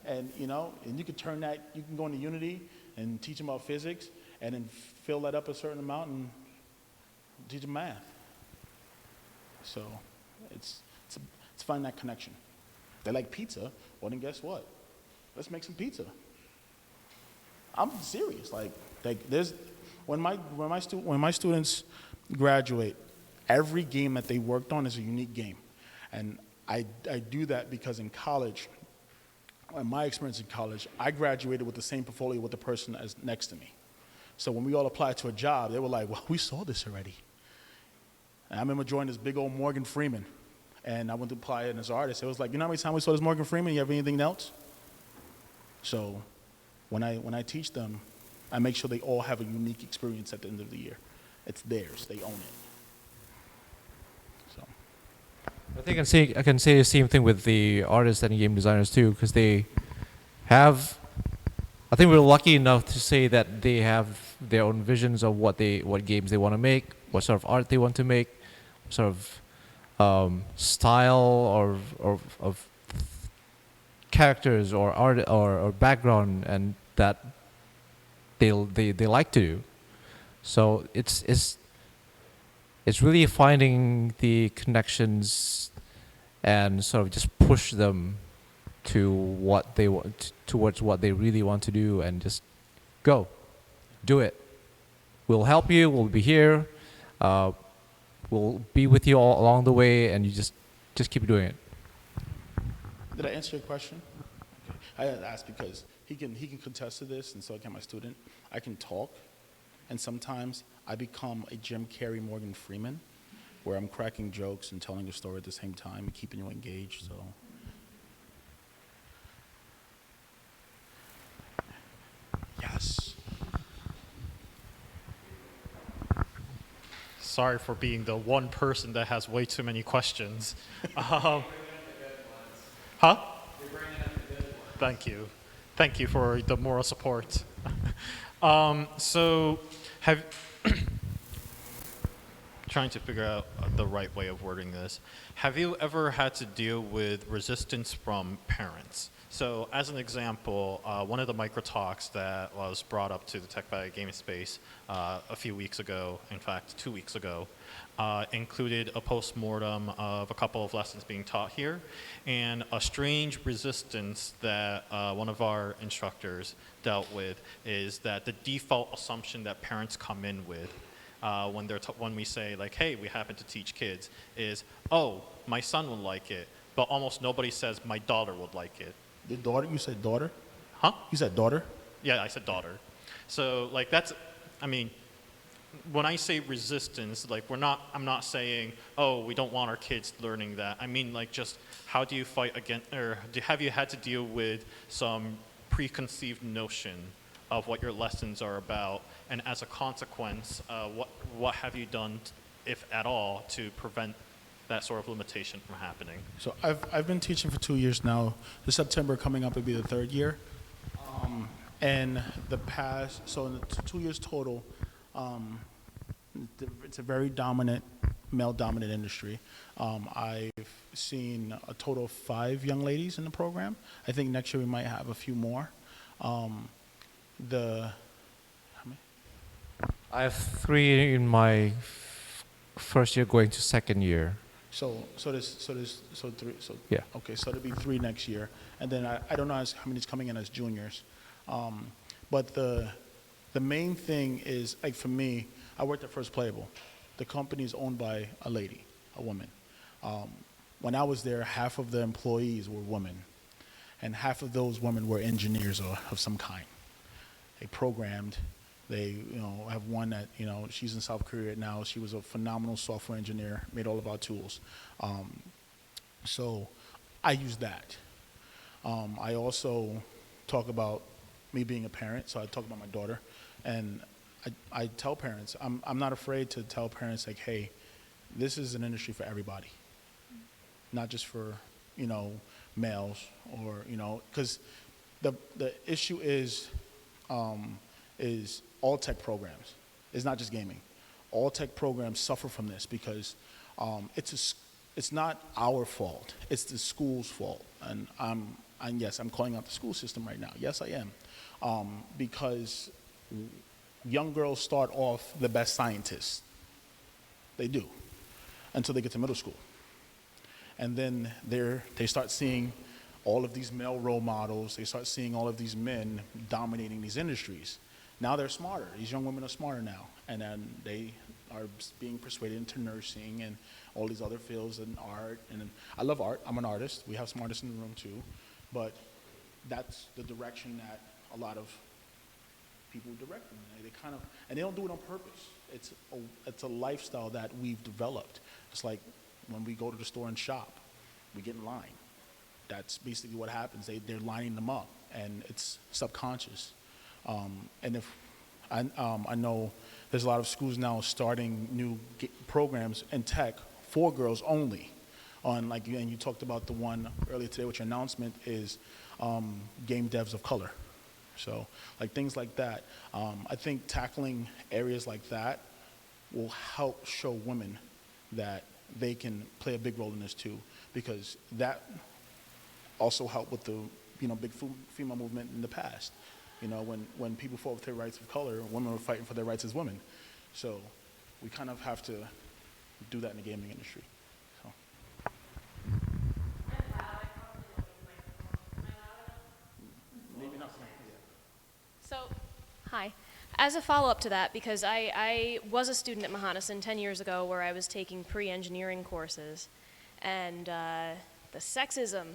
And and you can turn that, you can go into Unity and teach them about physics and then fill that up a certain amount and teach them math. So it's finding that connection. They like pizza, well then guess what? Let's make some pizza. I'm serious, like there's, when my students graduate, every game that they worked on is a unique game. And I do that because in college, in my experience in college, I graduated with the same portfolio with the person as next to me. So when we all applied to a job, they were like, well, we saw this already. And I remember joining this big old Morgan Freeman, and I went to apply it as an artist. It was like, you know how many times we saw this Morgan Freeman? You have anything else? So when I teach them, I make sure they all have a unique experience at the end of the year. It's theirs, they own it. So I think I can say the same thing with the artists and game designers too, because they have, I think we're lucky enough to say that they have their own visions of what games they want to make, what sort of art they want to make, what sort of style or of characters or art or background, and that they like to do. So it's really finding the connections and sort of just push them to what they want, towards what they really want to do, and just go, do it. We'll help you. We'll be here. We'll be with you all along the way, and you just keep doing it. Did I answer your question? Okay. I asked because he can contest to this, and so can my student. I can talk, and sometimes I become a Jim Carrey, Morgan Freeman, where I'm cracking jokes and telling a story at the same time and keeping you engaged. So. Yes. Sorry for being the one person that has way too many questions. Huh? Thank you. Thank you for the moral support. So, trying to figure out the right way of wording this. Have you ever had to deal with resistance from parents? So as an example, one of the micro talks that was brought up to the Tech Valley gaming space a few weeks ago, in fact 2 weeks ago, included a post-mortem of a couple of lessons being taught here, and a strange resistance that one of our instructors dealt with is that the default assumption that parents come in with when we say, like, hey, we happen to teach kids, is, oh, my son will like it, but almost nobody says my daughter would like it. Your daughter? You said daughter? Huh? You said daughter? Yeah, I said daughter. So, like, that's, I mean, when I say resistance, like, I'm not saying, oh, we don't want our kids learning that. I mean, like, just how do you fight against, or have you had to deal with some preconceived notion of what your lessons are about, and as a consequence, what have you done, if at all, to prevent that sort of limitation from happening? So I've been teaching for 2 years now. This September coming up will be the 3rd year. And the past, so in the 2 years total, it's a very dominant, male-dominant industry. I've seen a total of 5 young ladies in the program. I think next year we might have a few more. How many? I have 3 in my first year going to second year. So three. So Yeah. Okay, so there'll be 3 next year, and then I don't know how many's coming in as juniors. But the main thing is, like, for me, I worked at First Playable. The company is owned by a lady, a woman. When I was there, half of the employees were women, and half of those women were engineers of some kind. They programmed. They, have one that, she's in South Korea now. She was a phenomenal software engineer, made all of our tools. So I use that. I also talk about me being a parent, so I talk about my daughter. And I tell parents, I'm not afraid to tell parents, like, hey, this is an industry for everybody, not just for, males or, because the issue is all tech programs. It's not just gaming. All tech programs suffer from this because it's not our fault. It's the school's fault. And yes, I'm calling out the school system right now. Yes, I am. Because young girls start off the best scientists. They do. Until they get to middle school. And then they start seeing all of these male role models. They start seeing all of these men dominating these industries. Now they're smarter. These young women are smarter now. And then they are being persuaded into nursing and all these other fields and art. And I love art. I'm an artist. We have some artists in the room too. But that's the direction that a lot of people direct them. And they don't do it on purpose. It's a lifestyle that we've developed. It's like when we go to the store and shop, we get in line. That's basically what happens. They're lining them up, and it's subconscious. And if I know there's a lot of schools now starting new programs in tech for girls only. And you talked about the one earlier today, which your announcement is game devs of color. So things like that. I think tackling areas like that will help show women that they can play a big role in this too, because that also helped with the big female movement in the past. When people fought for their rights of color, women were fighting for their rights as women. So we kind of have to do that in the gaming industry. So. Maybe not. So, hi. As a follow-up to that, because I was a student at Mahonison 10 years ago where I was taking pre-engineering courses, and the sexism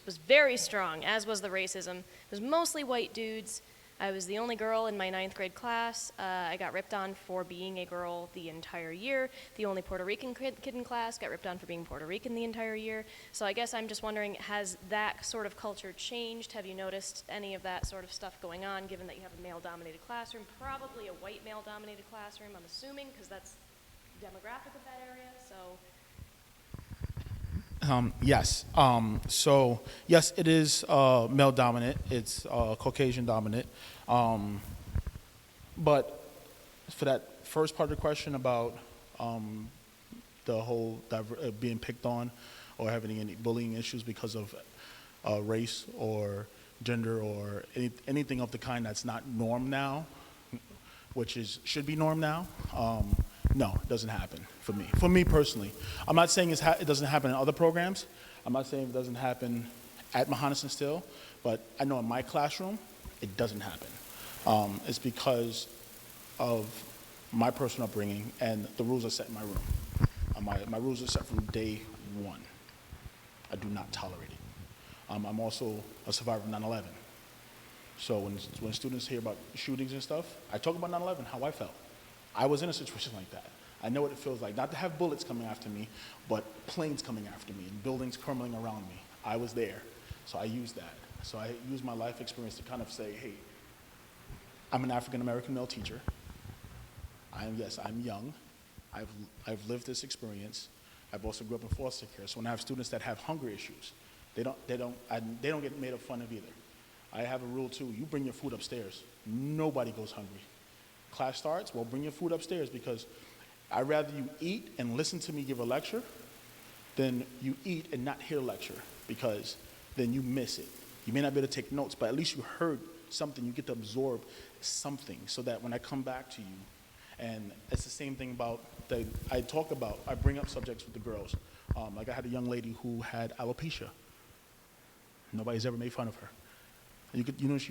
was very strong, as was the racism. It was mostly white dudes. I was the only girl in my 9th grade class. I got ripped on for being a girl the entire year. The only Puerto Rican kid in class got ripped on for being Puerto Rican the entire year. So I guess I'm just wondering, has that sort of culture changed? Have you noticed any of that sort of stuff going on, given that you have a male-dominated classroom, probably a white male-dominated classroom, I'm assuming, because that's the demographic of that area, so. Yes. So yes, it is male dominant. It's Caucasian dominant. But for that first part of the question about the whole being picked on or having any bullying issues because of race or gender or anything of the kind that's not norm now, which should be norm now. No, it doesn't happen for me. For me personally, I'm not saying it doesn't happen in other programs. I'm not saying it doesn't happen at Mohonasen still, but I know in my classroom, it doesn't happen. It's because of my personal upbringing and the rules are set in my room. My rules are set from day one. I do not tolerate it. I'm also a survivor of 9/11. So when students hear about shootings and stuff, I talk about 9/11, how I felt. I was in a situation like that. I know what it feels like, not to have bullets coming after me, but planes coming after me and buildings crumbling around me. I was there, so I used that. So I used my life experience to kind of say, hey, I'm an African-American male teacher. Yes, I'm young. I've lived this experience. I've also grew up in foster care, so when I have students that have hunger issues, they don't get made of fun of either. I have a rule too, you bring your food upstairs. Nobody goes hungry. Class starts, well, bring your food upstairs because I'd rather you eat and listen to me give a lecture than you eat and not hear a lecture because then you miss it. You may not be able to take notes, but at least you heard something. You get to absorb something so that when I come back to you, and it's the same thing about that I bring up subjects with the girls. Like I had a young lady who had alopecia. Nobody's ever made fun of her.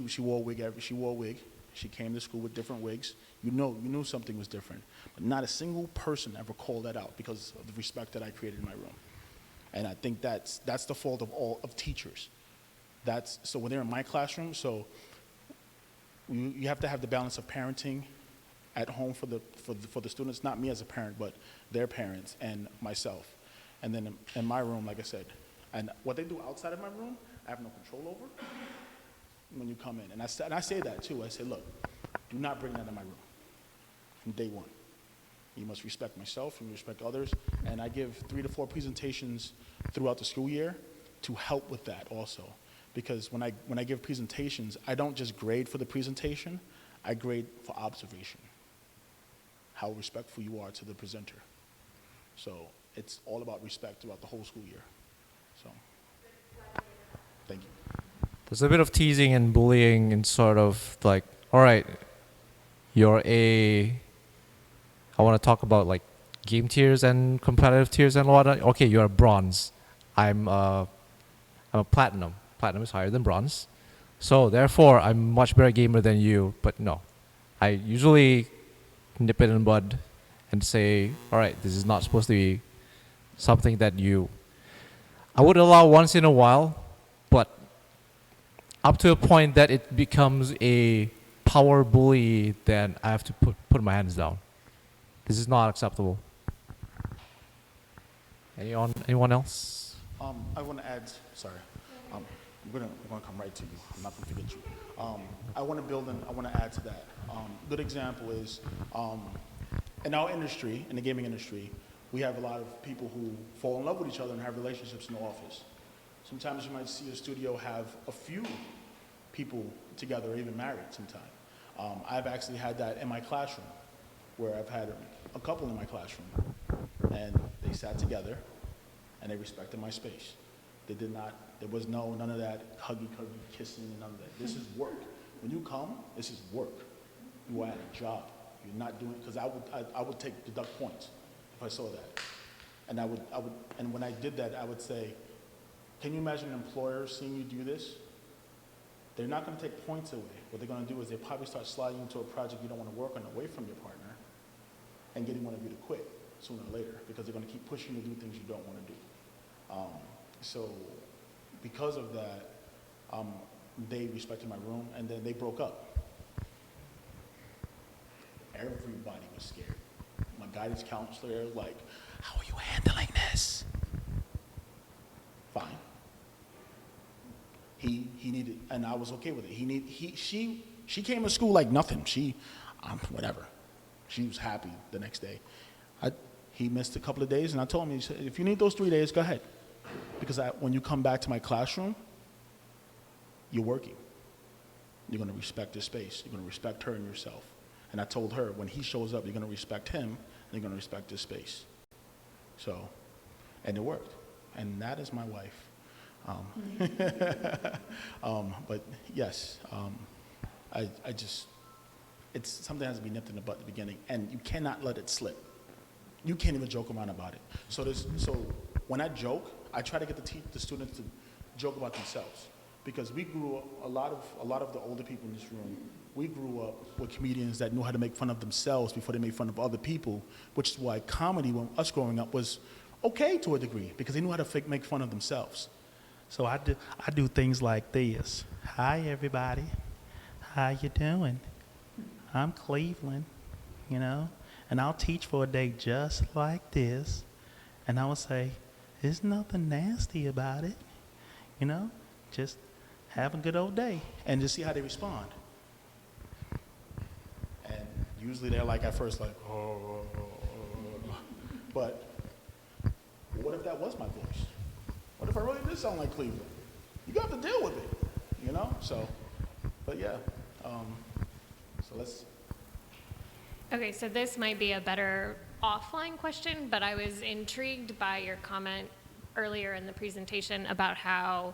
She wore a wig. She wore a wig. She came to school with different wigs. You knew something was different. But not a single person ever called that out because of the respect that I created in my room. And I think that's the fault of teachers. So when they're in my classroom, so you have to have the balance of parenting at home for the students, not me as a parent, but their parents and myself. And then in my room, like I said, and what they do outside of my room, I have no control over when you come in. And I say that too. I say, look, do not bring that in my room from day one. You must respect myself and respect others. And I give 3 to 4 presentations throughout the school year to help with that also. Because when I give presentations, I don't just grade for the presentation, I grade for observation. How respectful you are to the presenter. So it's all about respect throughout the whole school year. So, thank you. There's a bit of teasing and bullying and sort of like, all right, I want to talk about like game tiers and competitive tiers and whatnot. Okay, you're a bronze. I'm a platinum. Platinum is higher than bronze. So therefore, I'm much better gamer than you. But no, I usually nip it in the bud and say, all right, this is not supposed to be something that I would allow once in a while, but up to a point that it becomes a power bully, then I have to put my hands down. This is not acceptable. Anyone else? I want to add, sorry, I'm gonna come right to you. I'm not gonna forget you. I want to build and I want to add to that. Good example is, in our industry, in the gaming industry, we have a lot of people who fall in love with each other and have relationships in the office. Sometimes you might see a studio have a few people together or even married sometime. I've actually had that in my classroom, where I've had a couple in my classroom, and they sat together, and they respected my space. There was none of that huggy, kissing, and none of that. This is work. When you come, this is work. You are at a job. You're not doing, because I would deduct points if I saw that. And and when I did that, I would say, can you imagine an employer seeing you do this? They're not going to take points away. What they're going to do is they probably start sliding into a project you don't want to work on away from your partner and getting one of you to quit sooner or later because they're going to keep pushing you to do things you don't want to do. So because of that, they respected my room, and then they broke up. Everybody was scared. My guidance counselor, like, how are you handling this? Fine. He needed, and I was okay with it. She came to school like nothing. Whatever. She was happy the next day. He missed a couple of days, and I told him, he said, if you need those 3 days, go ahead. Because when you come back to my classroom, you're working. You're going to respect this space. You're going to respect her and yourself. And I told her, when he shows up, you're going to respect him, and you're going to respect this space. So, and it worked. And that is my wife. But yes, it's something that has to be nipped in the bud at the beginning, and you cannot let it slip. You can't even joke around about it. So when I joke, I try to get the students to joke about themselves, because we grew up, a lot of the older people in this room, we grew up with comedians that knew how to make fun of themselves before they made fun of other people, which is why comedy, when us growing up, was okay to a degree, because they knew how to make fun of themselves. So I do things like this. Hi, everybody. How you doing? I'm Cleveland, and I'll teach for a day just like this. And I will say, there's nothing nasty about it, just have a good old day, and just see how they respond. And usually they're like, at first, like, oh. But what if that was my voice? What if I really did sound like Cleveland? You got to deal with it, So, but yeah. So let's. Okay, so this might be a better offline question, but I was intrigued by your comment earlier in the presentation about how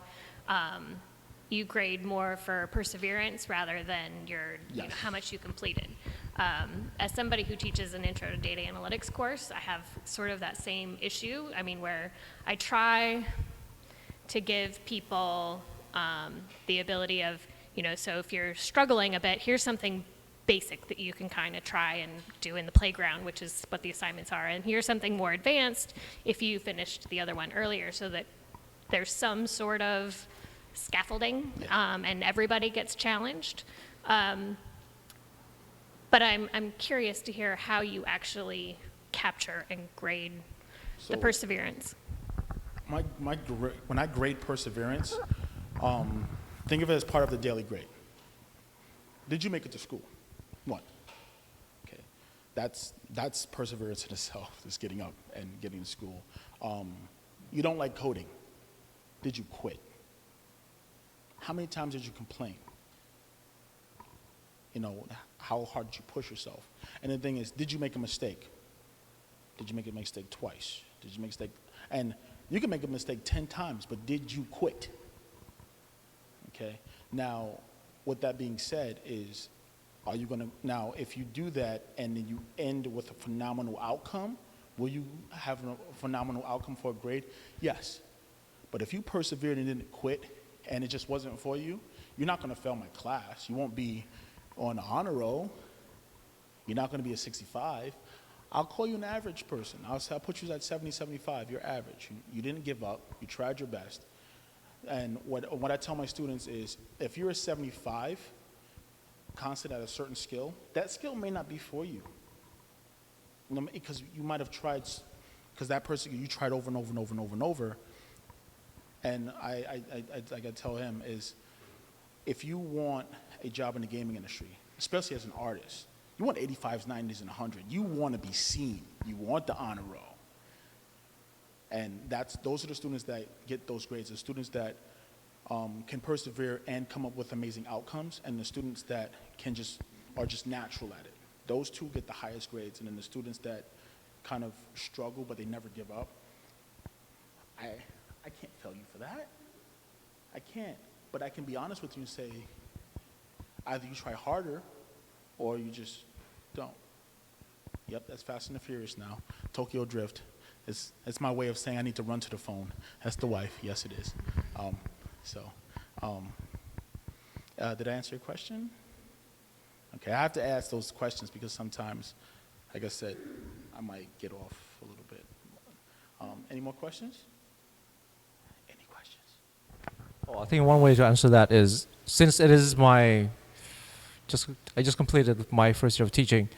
you grade more for perseverance rather than Yes. how much you completed. As somebody who teaches an intro to data analytics course, I have sort of that same issue. Where I try to give people the ability of, so if you're struggling a bit, here's something basic that you can kind of try and do in the playground, which is what the assignments are. And here's something more advanced if you finished the other one earlier, so that there's some sort of scaffolding, and everybody gets challenged. But I'm curious to hear how you actually capture and grade the perseverance. When I grade perseverance, think of it as part of the daily grade. Did you make it to school? 1. Okay, that's perseverance in itself. Just getting up and getting to school. You don't like coding. Did you quit? How many times did you complain? How hard did you push yourself? And the thing is, did you make a mistake? Did you make a mistake twice? Did you make a mistake? And you can make a mistake 10 times, but did you quit? Okay. Now, with that being said, are you going to, now, if you do that and then you end with a phenomenal outcome, will you have a phenomenal outcome for a grade? Yes. But if you persevered and didn't quit and it just wasn't for you, you're not going to fail my class. You won't be on the honor roll. You're not going to be a 65. I'll call you an average person. I'll put you at 70, 75. You're average. You didn't give up. You tried your best. And what I tell my students is, if you're a 75, constant at a certain skill, that skill may not be for you. Because you might have tried, because that person, you tried over and over and over and over and over. And like I tell him is, if you want a job in the gaming industry, especially as an artist, you want 85s, 90s, and 100. You want to be seen. You want the honor roll. And those are the students that get those grades, the students that can persevere and come up with amazing outcomes, and the students that are just natural at it. Those two get the highest grades, and then the students that kind of struggle but they never give up, I can't fail you for that. I can't. But I can be honest with you and say, either you try harder or you just don't. Yep, that's Fast and the Furious now. Tokyo Drift. It's my way of saying I need to run to the phone. That's the wife. Yes, it is. Did I answer your question? Okay, I have to ask those questions because sometimes, like I said, I might get off a little bit. Any more questions? Any questions? Oh, I think one way to answer that is, since it is I just completed my first year of teaching.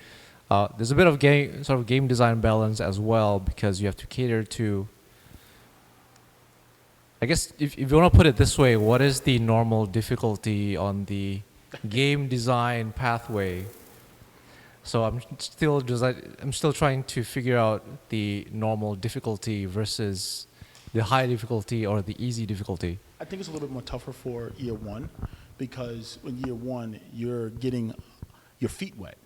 There's a bit of game design balance as well, because you have to cater to. I guess if you want to put it this way, what is the normal difficulty on the game design pathway? So I'm still trying to figure out the normal difficulty versus the high difficulty or the easy difficulty. I think it's a little bit more tougher for year one, because in year one, you're getting your feet wet.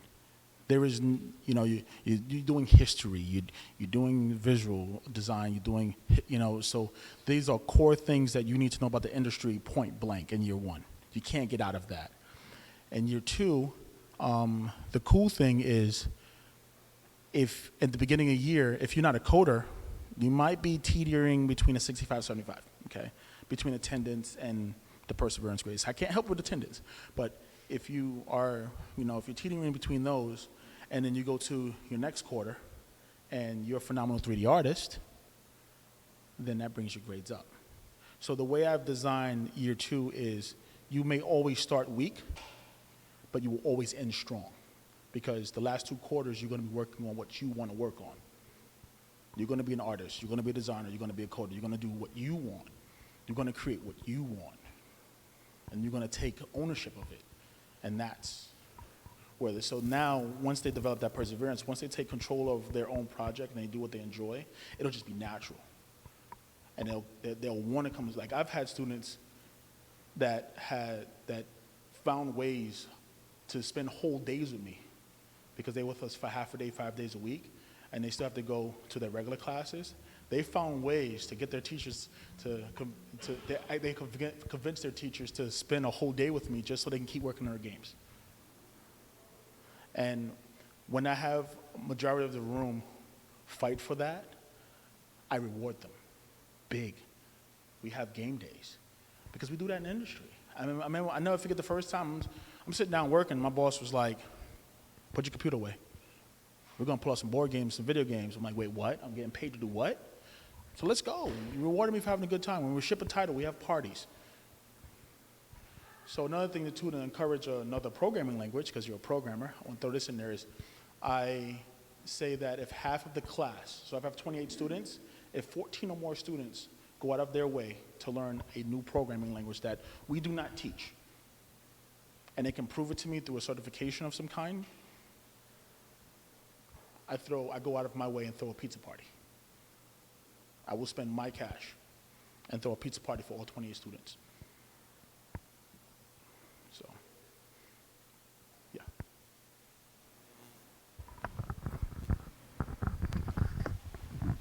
There is, you're doing history, you're doing visual design, you're doing, so these are core things that you need to know about the industry point blank in year one. You can't get out of that. And year two, the cool thing is, if at the beginning of the year, if you're not a coder, you might be teetering between a 65, 75, okay? Between attendance and the perseverance grades. I can't help with attendance, but if you are, if you're teetering between those, and then you go to your next quarter, and you're a phenomenal 3D artist, then that brings your grades up. So the way I've designed year two is, you may always start weak, but you will always end strong, because the last 2 quarters you're going to be working on what you want to work on. You're going to be an artist, you're going to be a designer, you're going to be a coder, you're going to do what you want. You're going to create what you want, and you're going to take ownership of it. And that's where so now, once they develop that perseverance, once they take control of their own project and they do what they enjoy, it'll just be natural. And they'll want to come. Like, I've had students that found ways to spend whole days with me, because they were with us for half a day, 5 days a week, and they still have to go to their regular classes. They found ways to get their teachers they convince their teachers to spend a whole day with me just so they can keep working on their games. And when I have a majority of the room fight for that, I reward them big. We have game days, because we do that in the industry. I never forget the first time I'm sitting down working, my boss was like, "Put your computer away. We're going to pull out some board games, some video games." I'm like, "Wait, what? I'm getting paid to do what?" So let's go. You rewarded me for having a good time. When we ship a title, we have parties. So another thing to encourage another programming language, because you're a programmer, I want to throw this in there, is I say that if half of the class, so if I have 28 students, if 14 or more students go out of their way to learn a new programming language that we do not teach, and they can prove it to me through a certification of some kind, I go out of my way and throw a pizza party. I will spend my cash and throw a pizza party for all 28 students. So, yeah.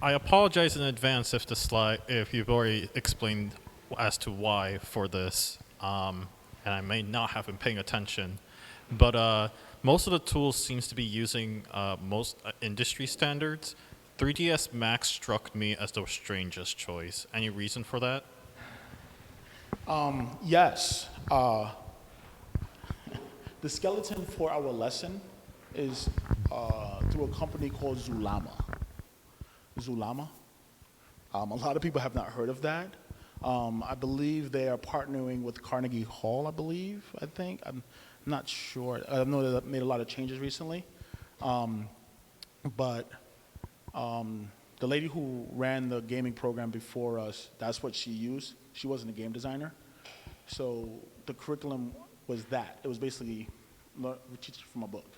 I apologize in advance if you've already explained as to why for this, and I may not have been paying attention, but most of the tools seems to be using most industry standards. 3ds Max struck me as the strangest choice. Any reason for that? Yes. The skeleton for our lesson is through a company called Zulama. Zulama. A lot of people have not heard of that. I believe they are partnering with Carnegie Hall, I think. I'm not sure. I know they've made a lot of changes recently. But the lady who ran the gaming program before us, that's what she used. She wasn't a game designer. So the curriculum was that. It was basically teaching from a book.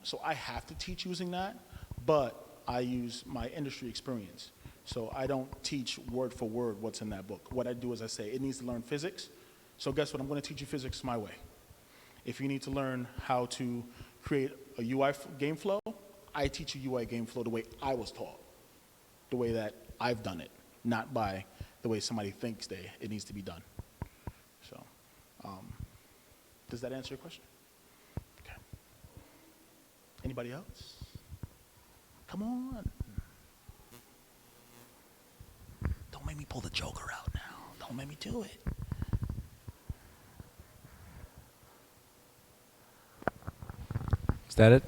So I have to teach using that, but I use my industry experience. So I don't teach word for word what's in that book. What I do is I say, it needs to learn physics. So guess what? I'm going to teach you physics my way. If you need to learn how to create a UI game flow, I teach you UI game flow the way I was taught, the way that I've done it, not by the way somebody thinks it needs to be done. So, does that answer your question? Okay. Anybody else? Come on. Don't make me pull the Joker out now. Don't make me do it. Is that it?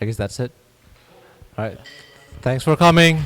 I guess that's it. All right. Thanks for coming.